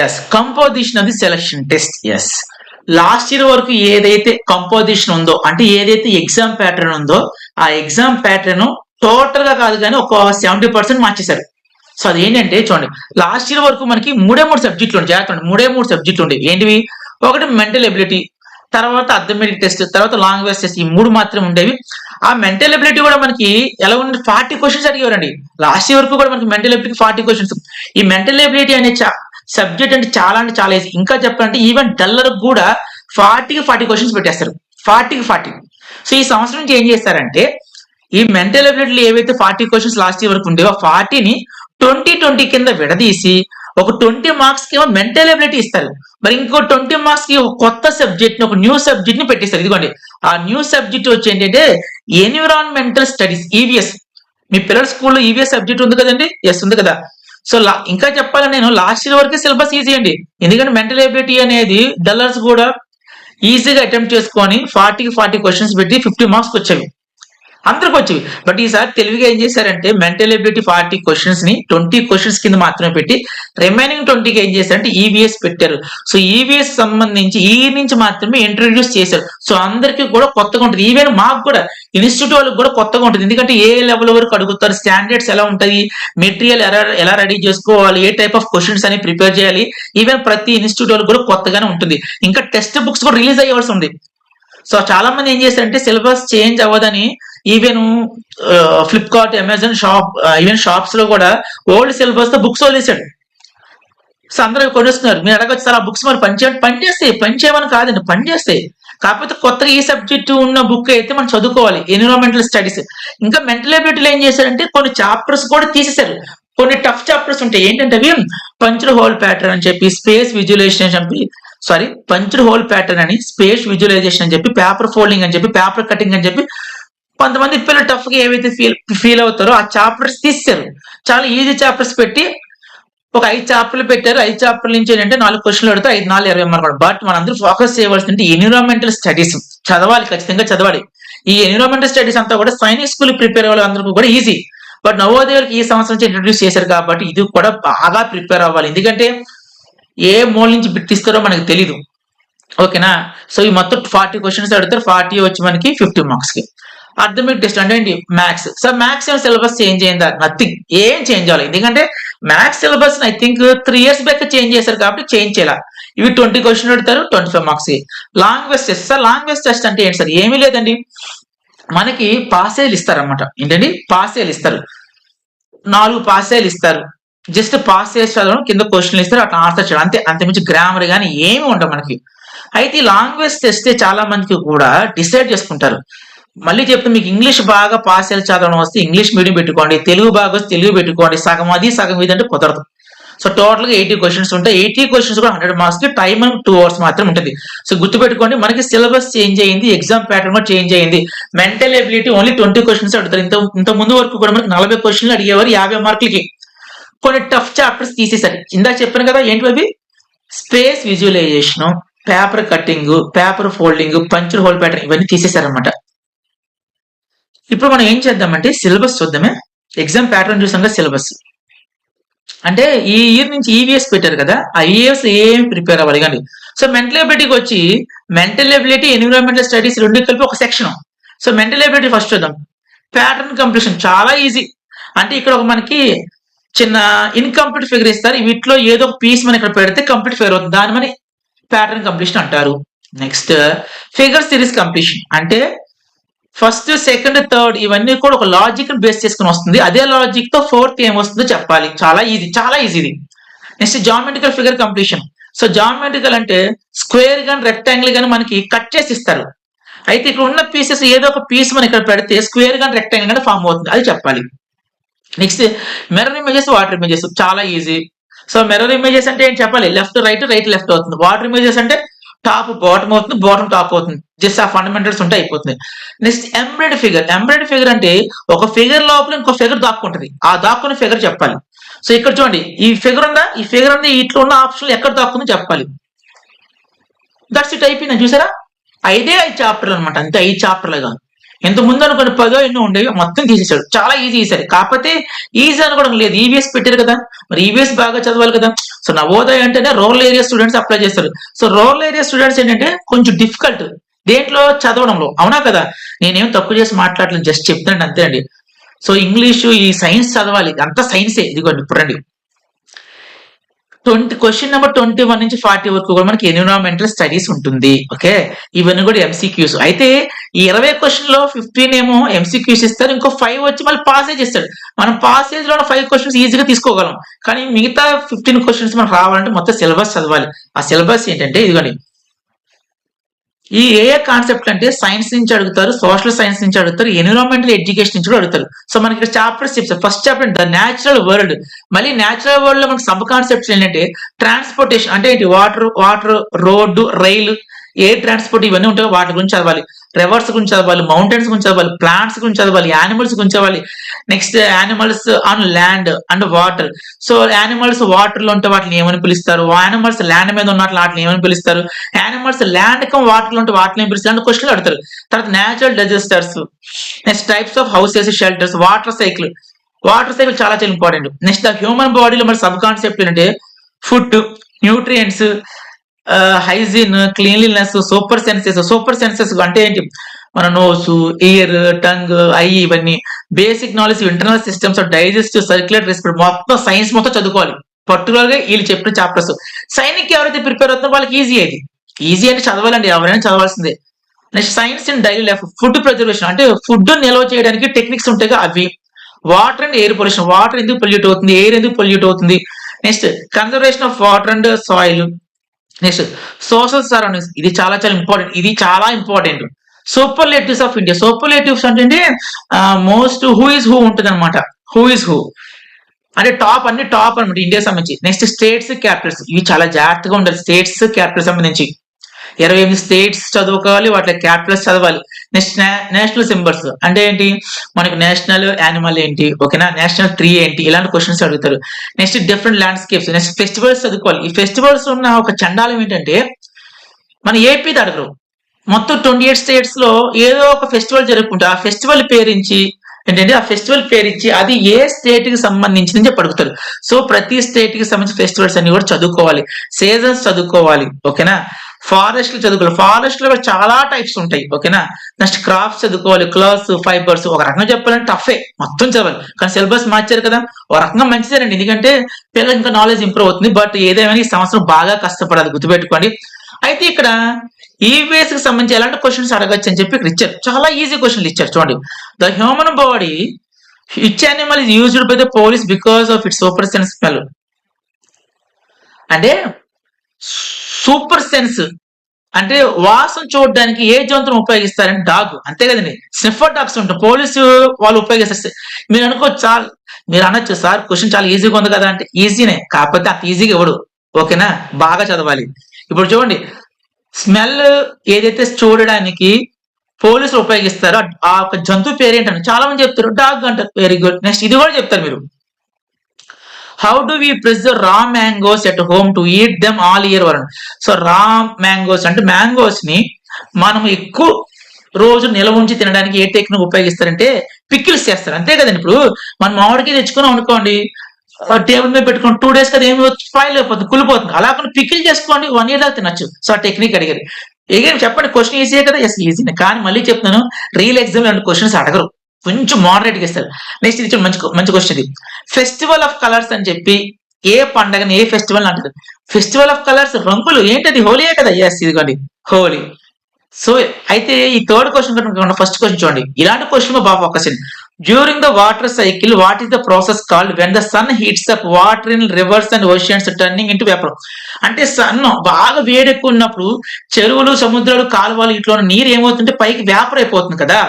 Yes, composition of the selection test. Yes, last year వరకు ఏదైతే కంపోజిషన్ ఉందో, అంటే ఏదైతే ఎగ్జామ్ ప్యాటర్న్ ఉందో, ఆ ఎగ్జామ్ ప్యాటర్న్ టోటల్ గా కాదు కానీ ఒక 70% మార్చేశారు. సో అదేంటంటే చూడండి, లాస్ట్ ఇయర్ వరకు మనకి మూడే సబ్జెక్టులు ఉండే, జాగ్రత్త, మూడే సబ్జెక్టులు ఉండేవి. ఏంటివి? ఒకటి మెంటల్ ఎబిలిటీ, తర్వాత అథమెటిక్ టెస్ట్, తర్వాత లాంగ్వేజ్ టెస్ట్. ఈ 3 మాత్రమే ఉండేవి. ఆ మెంటల్ ఎబిలిటీ కూడా మనకి ఎలా ఉంది, 40 క్వశ్చన్స్ అడిగేవారండి. లాస్ట్ ఇయర్ వరకు కూడా మనకి మెంటల్ ఎబిలిటీ 40 క్వశ్చన్స్. ఈ మెంటల్ ఎబిలిటీ అనే సబ్జెక్ట్ అంటే చాలా ఈజీ. ఇంకా చెప్పాలంటే ఈవెన్ డల్లర్ కూడా 40 క్వశ్చన్స్ పెట్టేస్తారు. 40. సో ఈ సంవత్సరం నుంచి ఏం చేస్తారంటే, ఈ మెంటల్ ఎబిలిటీలు ఏవైతే 40 క్వశ్చన్స్ లాస్ట్ ఇయర్ వరకు ఉండేవో 40ని 20 కింద విడదీసి ఒక 20 మార్క్స్ కి మెంటల్ ఎబిలిటీ ఇస్తారు. మరి ఇంకో 20 మార్క్స్ కి ఒక కొత్త సబ్జెక్ట్ ని, ఒక న్యూ సబ్జెక్ట్ ని పెట్టేస్తారు. ఇదిగోండి, ఆ న్యూ సబ్జెక్ట్ వచ్చి ఏంటంటే ఎన్విరాన్మెంటల్ స్టడీస్, ఈవీఎస్. మీ పిల్లల స్కూల్లో ఈవీఎస్ సబ్జెక్ట్ ఉంది కదండి? ఎస్, ఉంది కదా. సో ఇంకా చెప్పాలని నేను లాస్ట్ ఇయర్ వరకే సిలబస్ ఈజీ అండి. ఎందుకంటే మెంటల్ ఎబిలిటీ అనేది డల్లర్స్ కూడా ఈజీగా అటెంప్ట్ చేసుకొని 40 క్వశ్చన్స్ పెట్టి 50 మార్క్స్ వచ్చేవి, అందరికి వచ్చేవి. బట్ ఈసారి తెలివిగా ఏం చేశారంటే మెంటల్ ఎబిలిటీ 40 క్వశ్చన్స్ ని 20 క్వశ్చన్స్ కింద మాత్రమే పెట్టి రిమైనింగ్ 20కి ఏం చేశారంటే ఈవీఎస్ పెట్టారు. సో ఈవీఎస్ సంబంధించి ఈ నుంచి మాత్రమే ఇంట్రడ్యూస్ చేశారు. సో అందరికీ కూడా కొత్తగా ఉంటుంది. ఈవెన్ మాకు కూడా ఇన్స్టిట్యూట్ వాళ్ళకి కూడా కొత్తగా ఉంటుంది. ఎందుకంటే ఏ లెవెల్ వరకు అడుగుతారు, స్టాండర్డ్స్ ఎలా ఉంటాయి, మెటీరియల్ ఎలా రెడీ చేసుకోవాలి, ఏ టైప్ ఆఫ్ క్వశ్చన్స్ అని ప్రిపేర్ చేయాలి, ఈవెన్ ప్రతి ఇన్స్టిట్యూట్ వాళ్ళకి కూడా కొత్తగానే ఉంటుంది. ఇంకా టెక్స్ట్ బుక్స్ కూడా రిలీజ్ అయ్యవలసి ఉంది. సో చాలా మంది ఏం చేశారంటే సిలబస్ చేంజ్ అవ్వదని even Flipkart, Amazon, even shops లో కూడా ఓల్డ్ సిలబస్ తో బుక్స్ వదిలేశాడు. సో అందరూ కొనేస్తున్నారు. మీరు అడగచ్చు సార్ ఆ బుక్స్ మరి పనిచేయమని కాదండి, పనిచేస్తాయి. కాకపోతే కొత్తగా ఈ సబ్జెక్ట్ ఉన్న బుక్ అయితే మనం చదువుకోవాలి. Environmental studies. ఇంకా మెంటల్ ఎబిలిటీలో ఏం చేశారంటే కొన్ని చాప్టర్స్ కూడా తీసేశారు. కొన్ని టఫ్ చాప్టర్స్ ఉంటాయి. ఏంటంటే అవి పంచ్డ్ హోల్ ప్యాటర్న్ అని చెప్పి, స్పేస్ విజువలైజేషన్ అని చెప్పి, పంచ్డ్ హోల్ ప్యాటర్న్ అని, స్పేస్ విజువలైజేషన్ అని చెప్పి, పేపర్ ఫోల్డింగ్ అని చెప్పి, పేపర్ కటింగ్ అని చెప్పి, కొంతమంది పిల్లలు టఫ్ గా ఏవైతే ఫీల్ అవుతారో ఆ చాప్టర్స్ తీస్తారు. చాలా ఈజీ చాప్టర్స్ పెట్టి ఒక 5 చాప్టర్లు పెట్టారు. 5 చాప్టర్ల నుంచి ఏంటంటే 4 క్వశ్చన్లు అడితే 5, 4, 20 మార్కులు. బట్ మనందరూ ఫోకస్ చేయవలసింది ఎన్విరాన్మెంటల్ స్టడీస్ చదవాలి, ఖచ్చితంగా చదవాలి. ఈ ఎన్విరాన్మెంటల్ స్టడీస్ అంతా కూడా సైనిక్ స్కూల్ ప్రిపేర్ అవ్వాలి అందరికీ కూడా ఈజీ. బట్ నవోదయకి ఈ సంవత్సరం నుంచి ఇంట్రడ్యూస్ చేశారు కాబట్టి ఇది కూడా బాగా ప్రిపేర్ అవ్వాలి. ఎందుకంటే ఏ మూల నుంచి బిట్టిస్తారో మనకు తెలీదు, ఓకేనా? సో ఈ మొత్తం 40 క్వశ్చన్స్ అడుగుతారు. 40 వచ్చి మనకి 50 మార్క్స్ కి. అర్థమెటిక్ టెస్ట్ అంటే ఏంటి? Maths. So maths syllabus change అయిందా? నథింగ్, ఏం చేంజ్ అవ్వాలి. ఎందుకంటే maths syllabus I think 3 years back change చేశారు కాబట్టి చేంజ్ చేయాలి. ఇవి 20 క్వశ్చన్ అడుగుతారు, 25 మార్క్స్ కి. Language test. Sir language test అంటే ఏంటి సార్? ఏమీ లేదండి, మనకి పాసేలు ఇస్తారనమాట. ఏంటండి? పాసేలు ఇస్తారు, 4 పాసేలు ఇస్తారు. జస్ట్ పాస్ చేసి చదవడం, కింద క్వశ్చన్లు ఇస్తారు, అట్లా ఆన్సర్ చేయడం, అంతే. అంతమించి గ్రామర్ కానీ ఏమి ఉండవు మనకి. అయితే ఈ లాంగ్వేజ్ టెస్ట్ చాలా మందికి కూడా డిసైడ్ చేసుకుంటారు. మళ్ళీ చెప్తే మీకు ఇంగ్లీష్ బాగా పాస్ అయ్యి చదవడం వస్తే ఇంగ్లీష్ మీడియం పెట్టుకోండి, తెలుగు బాగా వస్తే తెలుగు పెట్టుకోండి. సగం అది సగం ఇది అంటే కుదరదు. సో టోటల్ గా 80 క్వశ్చన్స్ ఉంటాయి. 80 క్వశ్చన్స్ కూడా 100 మార్క్స్ కి. టైం 2 hours మాత్రం ఉంటుంది. సో గుర్తుపెట్టుకోండి, మనకి సిలబస్ చేంజ్ అయింది, ఎగ్జామ్ ప్యాటర్న్ కూడా చేంజ్ అయింది. మెంటల్ ఎబిలిటీ ఓన్లీ 20 క్వశ్చన్స్ అడుగుతారు. ఇంత ముందు వరకు కూడా మనకి 40 క్వశ్చన్లు అడిగేవారు 50 మార్కులకి. కొన్ని టఫ్ చాప్టర్స్ తీసేసారు. ఇందాక చెప్పాను కదా, ఏంటి అవి? Space visualisation, paper cutting, paper folding, punched hole pattern, ఇవన్నీ తీసేశారనమాట. ఇప్పుడు మనం ఏం చేద్దామంటే సిలబస్ చూద్దామే. ఎగ్జామ్ ప్యాటర్న్ చూసాం కదా, సిలబస్ అంటే ఈ ఇయర్ నుంచి ఈవీఎస్ పెట్టారు కదా, ఆ ఈవీఎస్ ఏం ప్రిపేర్ అవ్వాలి కానీ. సో మెంటల్ ఎబిలిటీకి వచ్చి మెంటల్ ఎబిలిటీ, ఎన్విరాన్మెంటల్ స్టడీస్ రెండు కలిపి ఒక section. So mental ability first చూద్దాం. ప్యాటర్న్ కంప్లీషన్ చాలా ఈజీ. అంటే ఇక్కడ ఒక మనకి చిన్న ఇన్కంప్లీట్ ఫిగర్ ఇస్తారు, వీటిలో ఏదో ఒక పీస్ మనం ఇక్కడ పెడితే కంప్లీట్ ఫిగర్ అవుతుంది, దాని మన ప్యాటర్న్ కంప్లీషన్ అంటారు. Next figure series completion. అంటే ఫస్ట్, సెకండ్, థర్డ్ ఇవన్నీ కూడా ఒక లాజిక్ బేస్ చేసుకుని వస్తుంది. అదే లాజిక్ తో ఫోర్త్ ఏం వస్తుందో చెప్పాలి. చాలా ఈజీ, చాలా ఈజీ ఇది. Next geometrical figure completion. So geometrical అంటే స్క్వేర్ గాని రెక్టాంగిల్ గాని మనకి కట్ చేసి ఇస్తారు. అయితే ఇక్కడ ఉన్న పీసెస్ ఏదో ఒక పీస్ మనం ఇక్కడ పెడితే స్క్వేర్ గాని రెక్టాంగిల్ గాని ఫామ్ అవుతుంది, అది చెప్పాలి. Next mirror images, water images చాలా ఈజీ. సో మిర్రర్ ఇమేజెస్ అంటే ఏం చెప్పాలి, లెఫ్ట్ రైట్, రైట్ లెఫ్ట్ అవుతుంది. వాటర్ ఇమేజెస్ అంటే టాప్ బాటమ్ అవుతుంది, బాటమ్ టాప్ అవుతుంది. జస్ట్ ఆ ఫండమెంటల్స్ ఉంటే అయిపోతుంది. Next embroidery figure. Embroidery figure అంటే ఒక ఫిగర్ లోపల ఇంకో ఫిగర్ దాక్కుంటది, ఆ దాక్కున్న ఫిగర్ చెప్పాలి. సో ఇక్కడ చూడండి, ఈ ఫిగర్ ఉందా, ఈ ఫిగర్ ఉంది, ఇట్లా ఉన్న ఆప్షన్ ఎక్కడ దాక్కుందో చెప్పాలి. దట్స్ ఇట్, అయిపోయింది. చూసారా, 5 చాప్టర్లు అనమాట, అంతే. 5 చాప్టర్లు కాదు. ఇంత ముందు అనుకోండి 10 ఎన్నో ఉండేవి, మొత్తం తీసేశాడు. చాలా ఈజీ చేశారు. కాకపోతే ఈజీ అనుకోవడం లేదు, ఈవీఎస్ పెట్టారు కదా, మరి ఈవీఎస్ బాగా చదవాలి కదా. సో నవోదయ అంటేనే రూరల్ ఏరియా స్టూడెంట్స్ అప్లై చేస్తారు. సో రూరల్ ఏరియా స్టూడెంట్స్ ఏంటంటే కొంచెం డిఫికల్ట్ దేంట్లో, చదవడంలో. అవునా కదా, నేనేం తక్కువ చేసి మాట్లాడలేదు, జస్ట్ చెప్తాను అంతే అండి. సో ఇంగ్లీషు, ఈ సైన్స్ చదవాలి, అంతా సైన్సే. ఇదిగోండి ఇప్పుడు రండి, క్వశ్చన్ నెంబర్ 21 నుంచి 40 వరకు కూడా మనకి ఎన్విరాన్మెంటల్ స్టడీస్ ఉంటుంది. ఓకే, ఇవన్నీ కూడా ఎంసీక్యూస్. అయితే ఈ 20 క్వశ్చన్ లో 15 ఏమో ఎంసీక్యూస్ ఇస్తారు, ఇంకో 5 వచ్చి మళ్ళీ పాసేజ్ ఇస్తాడు. మనం పాసేజ్ లో 5 క్వశ్చన్స్ ఈజీగా తీసుకోగలం, కానీ మిగతా 15 క్వశ్చన్స్ మనకు రావాలంటే మొత్తం సిలబస్ చదవాలి. ఆ సిలబస్ ఏంటంటే ఇదిగోండి, ఈ ఏ కాన్సెప్ట్ అంటే సైన్స్ నుంచి అడుగుతారు, సోషల్ సైన్స్ నుంచి అడుగుతారు, ఎన్విరాన్మెంటల్ ఎడ్యుకేషన్ నుంచి కూడా అడుగుతారు. సో మనకి ఇక్కడ చాప్టర్స్ చెప్తారు. First chapter the natural world. మళ్ళీ న్యాచురల్ వరల్డ్ లో మనకి సబ్ కాన్సెప్ట్స్ ఏంటంటే ట్రాన్స్పోర్టేషన్ అంటే ఏంటి, వాటర్, రోడ్డు, రైలు, ఎయిర్ ట్రాన్స్పోర్ట్ ఇవన్నీ ఉంటాయి, వాటి గురించి చదవాలి. రివర్స్ గురించి చదవాలి, మౌంటైన్స్ గురించి చదవాలి, ప్లాంట్స్ గురించి చదవాలి, యానిమల్స్ గురించి చదవాలి. Next animals on land and water. So animals water లో ఉంటే వాటిని ఏమని పిలుస్తారు, యానిమల్స్ ల్యాండ్ మీద ఉన్నట్లు వాటిని ఏమని పిలుస్తారు, యానిమల్స్ ల్యాండ్ కమ్ వాటర్ లో ఉంటే వాటిని ఏం పిలుస్తారు అంటే క్వశ్చన్లు అడుగుతారు. తర్వాత natural disasters, next types of houses, shelters, water cycle. Water cycle చాలా చాలా ఇంపార్టెంట్. నెక్స్ట్ హ్యూమన్ బాడీలో మరి సబ్ కాన్సెప్ట్ ఏంటంటే food, nutrients, hygiene, cleanliness, super senses. Super senses అంటే ఏంటి, మన నోసు, ఇయర్, టంగ్, ఐ, ఇవన్నీ basic knowledge, internal systems, digestive, circulatory, respiratory, మొత్తం సైన్స్ మొత్తం చదువుకోవాలి. పర్టికులర్ గా వీళ్ళు చెప్పిన చాప్టర్స్. సైనిక్ ఎవరైతే ప్రిపేర్ అవుతారో వాళ్ళకి ఈజీ అది. ఈజీ అంటే చదవాలండి, ఎవరైనా చదవాల్సిందే. Next science in daily life. Food preservation అంటే ఫుడ్ నిల్వ చేయడానికి టెక్నిక్స్ ఉంటాయి అవి. Water and air pollution, water ఎందుకు పొల్యూట్ అవుతుంది, ఎయిర్ ఎందుకు పొల్యూట్ అవుతుంది. Next conservation of water and soil. Next social surroundings, ఇది చాలా చాలా ఇంపార్టెంట్, ఇది చాలా important. Superlatives of India. Superlatives అంటే మోస్ట్, హూ ఇస్ హూ ఉంటుంది అనమాట. హూ ఇస్ హూ అంటే టాప్, అన్ని టాప్ అనమాట ఇండియా సంబంధించి. నెక్స్ట్ స్టేట్స్, క్యాపిటల్స్, ఇవి చాలా జాగ్రత్తగా ఉండాలి. స్టేట్స్, క్యాపిటల్స్ సంబంధించి 28 స్టేట్స్ చదువుకోవాలి, వాటి క్యాపిటల్స్ చదవాలి. నెక్స్ట్ నేషనల్ సింబల్స్ అంటే ఏంటి, మనకు నేషనల్ యానిమల్ ఏంటి, ఓకేనా, నేషనల్ ట్రీ ఏంటి, ఇలాంటి క్వశ్చన్స్ అడుగుతారు. Next different landscapes. Next festivals చదువుకోవాలి. ఈ ఫెస్టివల్స్ ఉన్న ఒక చండాలం ఏంటంటే మన ఏపీ అడగరు, మొత్తం 28 స్టేట్స్ లో ఏదో ఒక ఫెస్టివల్ జరుపుకుంటారు. ఆ ఫెస్టివల్ పేరించి ఏంటంటే, ఆ ఫెస్టివల్ పేరించి అది ఏ స్టేట్ కి సంబంధించింది చెప్పి అడుగుతారు. సో ప్రతి స్టేట్ కి సంబంధించిన ఫెస్టివల్స్ అన్ని కూడా చదువుకోవాలి. సీజన్స్ చదువుకోవాలి, ఓకేనా. ఫారెస్ట్ చదువుకోవాలి. ఫారెస్ట్ లో చాలా టైప్స్ ఉంటాయి, ఓకేనా. నెక్స్ట్ క్రాప్స్ చదువుకోవాలి, క్లాత్స్, ఫైబర్స్. ఒక రకంగా చెప్పాలంటే టఫే, మొత్తం చదవాలి. కానీ సిలబస్ మార్చారు కదా, ఒక రకంగా మంచిదేనండి, ఎందుకంటే పిల్లలకి ఇంకా నాలెడ్జ్ ఇంప్రూవ్ అవుతుంది. బట్ ఏదేమైనా ఈ సంవత్సరం బాగా కష్టపడాలి, గుర్తుపెట్టుకోండి. అయితే ఇక్కడ ఈవీఎస్ కి సంబంధించి ఎలాంటి క్వశ్చన్స్ అడగచ్చు అని చెప్పి ఇక్కడ ఇచ్చారు. చాలా ఈజీ క్వశ్చన్లు ఇచ్చారు చూడండి. The human body, which animal is used by the police because of it's super sense smell. అంటే సూపర్ సెన్స్ అంటే వాసన చూడడానికి ఏ జంతువును ఉపయోగిస్తారంటే డాగ్, అంతే కదండి. స్నిఫర్ డాగ్స్ ఉంటాయి, పోలీసు వాళ్ళు ఉపయోగిస్తారు. మీరు అనుకోవచ్చు సార్, మీరు అనొచ్చు సార్ క్వశ్చన్ చాలా ఈజీగా ఉంది కదా అంటే, ఈజీనే, కాకపోతే అంత ఈజీగా ఇవ్వడు, ఓకేనా. బాగా చదవాలి. ఇప్పుడు చూడండి, స్మెల్ ఏదైతే చూడడానికి పోలీసులు ఉపయోగిస్తారో ఆ ఒక జంతువు పేరు ఏంటంటే చాలా మంది చెప్తారు డాగ్ అంటారు. Very good. నెక్స్ట్ ఇది కూడా చెప్తారు మీరు. How do we preserve raw mangoes at home to eat them all year world. So raw mangoes అంటే మ్యాంగోస్ ని మనం ఎక్కువ రోజు నిల్వ ఉంచి తినడానికి ఏ టెక్నిక్ ఉపయోగిస్తారంటే పికిల్స్ చేస్తారు, అంతే కదండి. ఇప్పుడు మనం మామిడికి తెచ్చుకున్నాం అనుకోండి, టేబుల్ మీద పెట్టుకుని 2 days కదా ఏమి స్పాయిల్ అయిపోతుంది, కులిపోతుంది. అలా పికిల్ చేసుకోండి, 1 year దాకా తినచ్చు. సో ఆ టెక్నిక్ అడిగారు. ఏం చెప్పండి, క్వశ్చన్ ఈజీయే కదా. ఎస్ ఈజీనే, కానీ మళ్ళీ చెప్తున్నాను, రియల్ ఎగ్జామ్ లాంటి క్వశ్చన్స్ అడగరు, కొంచెం మోడరేట్ గా ఇస్తారు. నెక్స్ట్ ఇది మంచి మంచి క్వశ్చన్. ఇది ఫెస్టివల్ ఆఫ్ కలర్స్ అని చెప్పి ఏ పండగని ఏ ఫెస్టివల్ అంటారు. ఫెస్టివల్ ఆఫ్ కలర్స్, రంగులు ఏంటది, హోలీయే కదా. ఎస్ ఇదిగోండి హోలీ. సో అయితే ఈ థర్డ్ క్వశ్చన్ ఫస్ట్ క్వశ్చన్ చూడండి. ఇలాంటి క్వశ్చన్ బాగా ఫోకస్ చేయండి. During the water cycle what is the process called when the sun heats up water in rivers and oceans turning into vapour. అంటే సన్ బాగా వేడెక్కువ ఉన్నప్పుడు చెరువులు, సముద్రాలు, కాలువలు ఇట్లా నీరు ఏమవుతుంటే పైకి వేపర్ అయిపోతుంది కదా.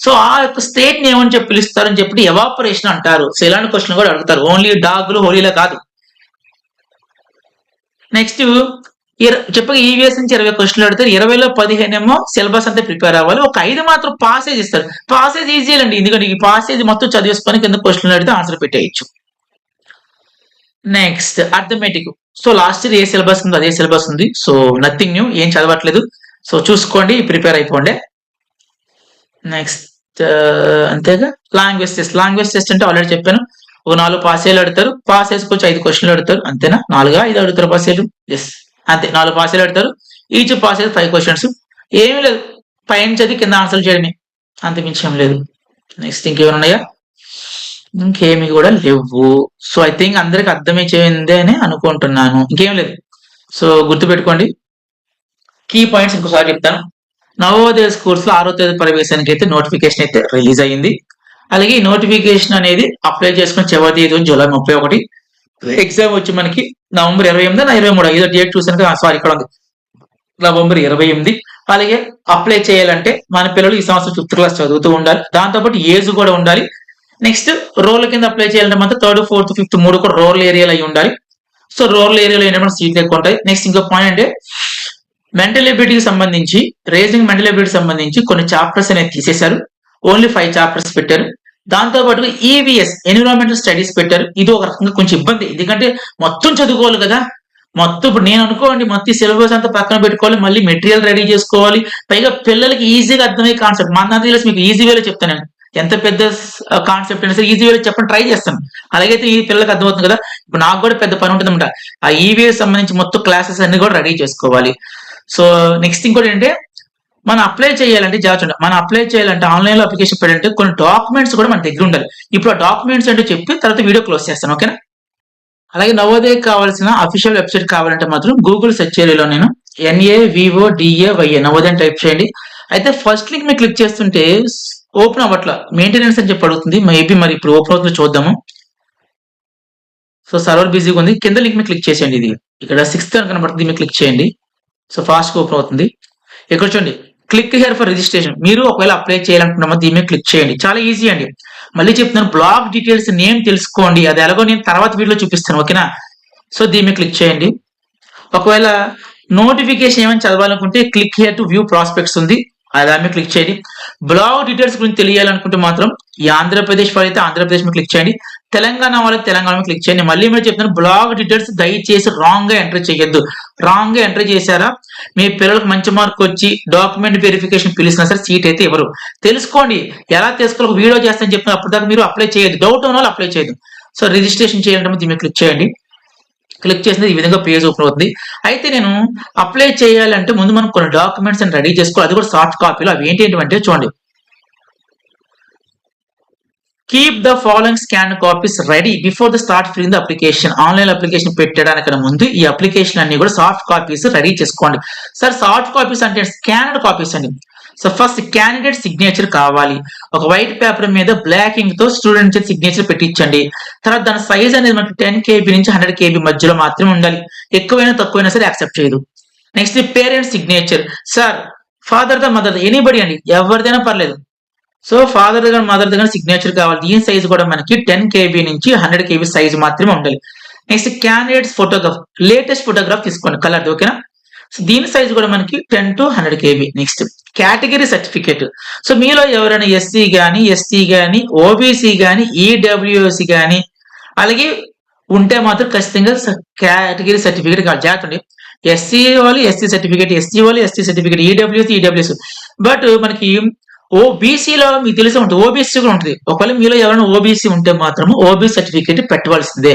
సో ఆ యొక్క స్టేట్ ని ఏమని చెప్పి పిలుస్తారని చెప్పి ఎవాపరేషన్ అంటారు. సో ఇలాంటి క్వశ్చన్ కూడా అడుగుతారు. ఓన్లీ డాగులు హోలీలో కాదు. నెక్స్ట్ చెప్పగా ఈవీఎస్ నుంచి 20 క్వశ్చన్లు అడతారు. 20లో 15 ఏమో సిలబస్ అంతా ప్రిపేర్ అవ్వాలి. ఒక 5 మాత్రం పాసేజ్ ఇస్తారు. పాసేజ్ ఈజీ అండి, ఎందుకంటే ఈ పాసేజ్ మొత్తం చదివేసుకొని కింద క్వశ్చన్లు అడిగితే ఆన్సర్ పెట్టేయచ్చు. Next arithmetic. So last year ఏ సిలబస్ ఉందో అదే సిలబస్ ఉంది. సో నథింగ్ న్యూ, ఏం చదవట్లేదు. సో చూసుకోండి, ప్రిపేర్ అయిపోండి. నెక్స్ట్ అంతేగా లాంగ్వేజ్ టెస్ట్. లాంగ్వేజ్ టెస్ట్ అంటే ఆల్రెడీ చెప్పాను, ఒక 4 పాసేలు అడుగుతారు. పాసేజ్కి వచ్చి 5 క్వశ్చన్లు అడుగుతారు. అంతేనా? 4 అడుగుతారు పాసేలు. ఎస్ అంతే, 4 పాసేలు అడుగుతారు. Each passage 5 questions. ఏమీ లేదు, పైన చదివి కింద ఆన్సర్ చేయడమే, అంతమించి ఏం లేదు. నెక్స్ట్ ఇంకేమైనా ఉన్నాయా? ఇంకేమి కూడా లేవు. సో ఐ థింక్ అందరికి అర్థమైంది అని అనుకుంటున్నాను. ఇంకేం లేదు. సో గుర్తుపెట్టుకోండి కీ పాయింట్స్. ఇంకోసారి చెప్తాను. నవోదయ స్కూల్స్ లో 6వ తేదీ ప్రవేశానికి అయితే నోటిఫికేషన్ అయితే రిలీజ్ అయ్యింది. అలాగే ఈ నోటిఫికేషన్ అనేది అప్లై చేసుకుని చివరి తేదీ జూలై 31. ఎగ్జామ్ వచ్చి మనకి నవంబర్ 28 23 ఏదో డేట్ చూసాను కదా, సారీ ఇక్కడ ఉంది, నవంబర్ 28. అలాగే అప్లై చేయాలంటే మన పిల్లలు ఈ సంవత్సరం 5th క్లాస్ చదువుతూ ఉండాలి. దాంతోపాటు ఏజ్ కూడా ఉండాలి. నెక్స్ట్ రోల్ కింద అప్లై చేయాలంటే మాత్రం 3rd, 4th, 5th 3 కూడా రూరల్ ఏరియాలో అయి ఉండాలి. సో రూరల్ ఏరియాలో ఏంటంటే సీట్లు ఎక్కువ ఉంటాయి. నెక్స్ట్ ఇంకో పాయింట్ అంటే మెంటల్ ఎబిలిటీకి సంబంధించి, రేజింగ్ మెంటల్ ఎబిలిటీ సంబంధించి కొన్ని చాప్టర్స్ అనేది తీసేశారు. ఓన్లీ 5 చాప్టర్స్ పెట్టారు. దాంతో పాటు ఈవీఎస్ ఎన్విరాన్మెంటల్ స్టడీస్ పెట్టారు. ఇది ఒక రకంగా కొంచెం ఇబ్బంది, ఎందుకంటే మొత్తం చదువుకోవాలి కదా. మొత్తం ఇప్పుడు నేను అనుకోండి, మొత్తం సిలబస్ అంతా పక్కన పెట్టుకోవాలి, మళ్ళీ మెటీరియల్ రెడీ చేసుకోవాలి. పైగా పిల్లలకి ఈజీగా అర్థమయ్యే కాన్సెప్ట్ మన తెలిసి మీకు ఈజీ వేలో చెప్తాను. ఎంత పెద్ద కాన్సెప్ట్ అయినా సరే ఈజీ వేలో చెప్పని ట్రై చేస్తాను. అలాగైతే ఈ పిల్లలకి అర్థమవుతుంది కదా. ఇప్పుడు నాకు కూడా పెద్ద పని ఉంటుంది అనమాట. ఆ ఈవీఎస్ సంబంధించి మొత్తం క్లాసెస్ అన్ని కూడా రెడీ చేసుకోవాలి. సో నెక్స్ట్ ఇంకోటి ఏంటంటే మనం అప్లై చేయాలంటే జాగ్రత్త. మనం అప్లై చేయాలంటే ఆన్లైన్ లో అప్లికేషన్ పెట్టాలంటే కొన్ని డాక్యుమెంట్స్ కూడా మన దగ్గర ఉండాలి. ఇప్పుడు ఆ డాక్యుమెంట్స్ అంటే చెప్పి తర్వాత వీడియో క్లోజ్ చేస్తాను, ఓకేనా? అలాగే నవోదయ కావాల్సిన అఫీషియల్ వెబ్సైట్ కావాలంటే మాత్రం గూగుల్ సెర్చ్ ఏరియాలో నేను NAVODAYA నవోదయం టైప్ చేయండి. అయితే ఫస్ట్ లింక్ మీరు క్లిక్ చేస్తుంటే ఓపెన్ అవ్వట్ల, మెయింటెనెన్స్ అని చెప్పి అడుగుతుంది. మేబీ మరి ఇప్పుడు ఓపెన్ అవుతుందో చూద్దాము. సో సర్వర్ బిజీగా ఉంది. కింద లింక్ మీరు క్లిక్ చేసేయండి. ఇది ఇక్కడ 6th అని కనబడుతుంది, మీరు క్లిక్ చేయండి. సో ఫాస్ట్ గా ఓపెన్ అవుతుంది. ఇక్కడ చూడండి, క్లిక్ హియర్ ఫర్ రిజిస్ట్రేషన్. మీరు ఒకవేళ అప్లై చేయాలనుకున్నామో దీని మీద క్లిక్ చేయండి. చాలా ఈజీ అండి. మళ్ళీ చెప్తున్నాను, బ్లాగ్ డీటెయిల్స్ నేమ్ తెలుసుకోండి. అది ఎలాగో నేను తర్వాత వీడియోలో చూపిస్తాను, ఓకేనా? సో దీని మీద క్లిక్ చేయండి. ఒకవేళ నోటిఫికేషన్ ఏమైనా చదవాలనుకుంటే click here to view prospects ఉంది, అలా మీద క్లిక్ చేయండి. బ్లాగ్ డీటెయిల్స్ గురించి తెలియాలనుకుంటే మాత్రం ఈ ఆంధ్రప్రదేశ్ వాళ్ళైతే ఆంధ్రప్రదేశ్ మీద క్లిక్ చేయండి. తెలంగాణ వాళ్ళకి తెలంగాణ మీద క్లిక్ చేయండి. మళ్ళీ మీరు చెప్తాను, బ్లాగ్ డీటెయిల్స్ దయచేసి రాంగ్ గా ఎంటర్ చేయొద్దు. రాంగ్ గా ఎంటర్ చేశారా మీ పిల్లలకు మంచి మార్క్ వచ్చి డాక్యుమెంట్ వెరిఫికేషన్ పిలిచినా సరే సీట్ అయితే ఎవరు తెలుసుకోండి. ఎలా తెలుసుకోవాలి వీడియో చేస్తానని చెప్తున్నా, అప్పటిదాకా మీరు అప్లై చేయొద్దు. డౌట్ ఉన్న వాళ్ళు అప్లై చేయదు. సో రిజిస్ట్రేషన్ చేయాలంటే దీని మీద క్లిక్ చేయండి. క్లిక్ చేసింది ఈ విధంగా పేజ్ ఓపెన్ అవుతుంది. అయితే నేను అప్లై చేయాలంటే ముందు మనం కొన్ని డాక్యుమెంట్స్ అని రెడీ చేసుకోవాలి, అది కూడా సాఫ్ట్ కాపీలో. అవి ఏంటంటే చూడండి, keep the following scan copies ready before the start filling the application. Online application పెట్టడానికన్నా ముందు ఈ అప్లికేషన్ అన్ని కూడా సాఫ్ట్ కాపీస్ రెడీ చేసుకోండి. సార్ సాఫ్ట్ కాపీస్ అంటే స్కానర్డ్ కాపీస్ అండి. సో ఫస్ట్ క్యాండిడేట్ సిగ్నేచర్ కావాలి. ఒక వైట్ పేపర్ మీద బ్లాక్ ఇంక్ తో స్టూడెంట్ సిగ్నేచర్ పెట్టించండి. తర్వాత దాని సైజ్ అనేది మనకి 10 KB నుంచి 100 KB మధ్యలో మాత్రమే ఉండాలి. ఎక్కువైనా తక్కువైనా సరే యాక్సెప్ట్ చేయదు. Next parents signature. Sir father దా మదర్ దా ఎనీబడి అండి, ఎవరిదైనా పర్లేదు. సో ఫాదర్ దగ్గర మదర్ దగ్గర సిగ్నేచర్ కావాలి. దీని సైజ్ కూడా మనకి 10 KB నుంచి 100 KB సైజ్ మాత్రమే ఉండాలి. Next candidates photograph, latest photograph తీసుకోండి, కలర్, ఓకేనా? సో దీని సైజ్ కూడా మనకి 10 to 100 KB. Next category certificate. So మీలో ఎవరైనా SC కానీ ST కానీ OBC కానీ EWS కానీ అలాగే ఉంటే మాత్రం ఖచ్చితంగా కేటగిరీ సర్టిఫికేట్ కావాలి. జాగ్రత్త, SC వాళ్ళు SC సర్టిఫికేట్, ST వాళ్ళు ST సర్టిఫికేట్, EWS. బట్ మనకి ఓబీసీలో మీకు తెలిసి ఉంటుంది, ఓబీసీ కూడా ఉంటుంది. ఒకవేళ మీలో ఎవరైనా ఓబీసీ ఉంటే మాత్రము OBC సర్టిఫికేట్ పెట్టవలసిందే.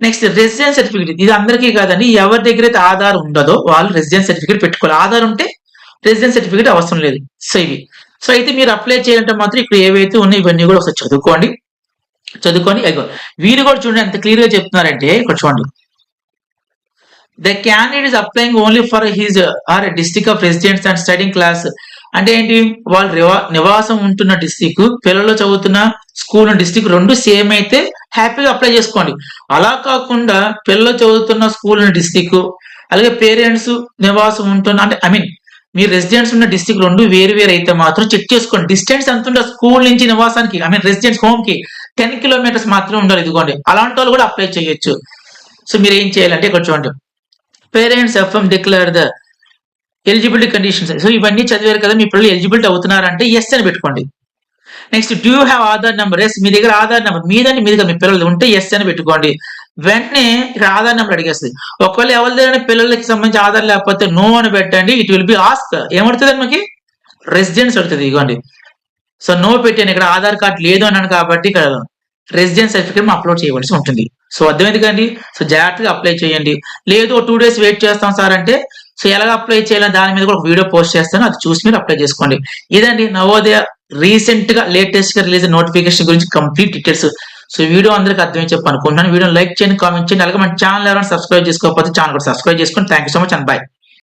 Next residence certificate. ఇది అందరికీ కాదండి, ఎవరి దగ్గర అయితే ఆధార్ ఉండదో వాళ్ళు రెసిడెన్స్ సర్టిఫికేట్ పెట్టుకోవాలి. ఆధార్ ఉంటే రెసిడెన్స్ సర్టిఫికేట్ అవసరం లేదు. సో ఇవి. సో అయితే మీరు అప్లై చేయాలంటే మాత్రం ఇక్కడ ఏవైతే ఉన్నాయో ఇవన్నీ కూడా ఒకసారి చదువుకోండి. అయ్యో వీరు కూడా చూడండి ఎంత క్లియర్ గా చెప్తున్నారంటే, ఇక్కడ చూడండి, the candidate is applying only for his or district of residence and studying class. అంటే ఏంటి, వాళ్ళు నివాసం ఉంటున్న డిస్టిక్, పిల్లలు చదువుతున్న స్కూల్ డిస్టిక్ రెండు సేమ్ అయితే హ్యాపీగా అప్లై చేసుకోండి. అలా కాకుండా పిల్లలు చదువుతున్న స్కూల్ డిస్టిక్, అలాగే పేరెంట్స్ నివాసం ఉంటున్న అంటే మీ రెసిడెన్స్ ఉన్న డిస్టిక్ రెండు వేరు వేరు అయితే మాత్రం చెక్ చేసుకోండి. డిస్టెన్స్ ఎంత ఉండాలి స్కూల్ నుంచి నివాసానికి, రెసిడెన్స్ హోమ్ కి 10 కిలోమీటర్స్ మాత్రమే ఉండాలి. ఇదిగోండి అలాంటి వాళ్ళు కూడా అప్లై చేయొచ్చు. సో మీరు ఏం చేయాలంటే ఇక్కడ చూడండి, parents FM declare the eligibility conditions. So ఇవన్నీ చదివారు కదా, మీ పిల్లలు ఎలిజిబిలిటీ అవుతున్నారంటే ఎస్ అని పెట్టుకోండి. Next do you have Aadhaar number, yes మీ దగ్గర ఆధార్ నెంబర్ మీదండి మీదుగా మీ పిల్లలు ఉంటే ఎస్ అని పెట్టుకోండి. వెంటనే ఇక్కడ ఆధార్ నెంబర్ అడిగేస్తుంది. ఒకవేళ ఎవరి దగ్గర పిల్లలకి సంబంధించి ఆధార్ లేకపోతే నో అని పెట్టండి. ఇట్ విల్ బి ఆస్క్ ఏమడుతుంది మనకి, రెసిడెన్స్ అడుగుతుంది. ఇదిగోండి సో నో పెట్టాను, ఇక్కడ ఆధార్ కార్డ్ లేదు అన్నాను కాబట్టి ఇక్కడ రెసిడెన్స్ సర్టిఫికేట్ అప్లోడ్ చేయవలసి ఉంటుంది. సో అర్థమైంది కండి. సో జాగ్రత్తగా అప్లై చేయండి. లేదు 2 days వెయిట్ చేస్తాం సార్ అంటే, సో ఎలాగ అప్లై చేయాలని దాని మీద కూడా ఒక వీడియో పోస్ట్ చేస్తాను, అది చూసి మీరు అప్లై చేసుకోండి. ఇదండి నవోదయ రీసెంట్ గా లేటెస్ట్ గా రిలీజ్ నోటిఫికేషన్ గురించి కంప్లీట్ డీటెయిల్స్. సో వీడియో అందరికి అర్థమై చెప్పి అనుకుంటున్నాను. వీడియో లైక్ చేయండి, కామెంట్ చేయండి. అలాగే మన ఛానల్ ఎవరైనా సబ్స్క్రైబ్ చేసుకోకపోతే ఛానల్ కూడా సబ్స్క్రైబ్ చేసుకోండి. Thank you so much and by.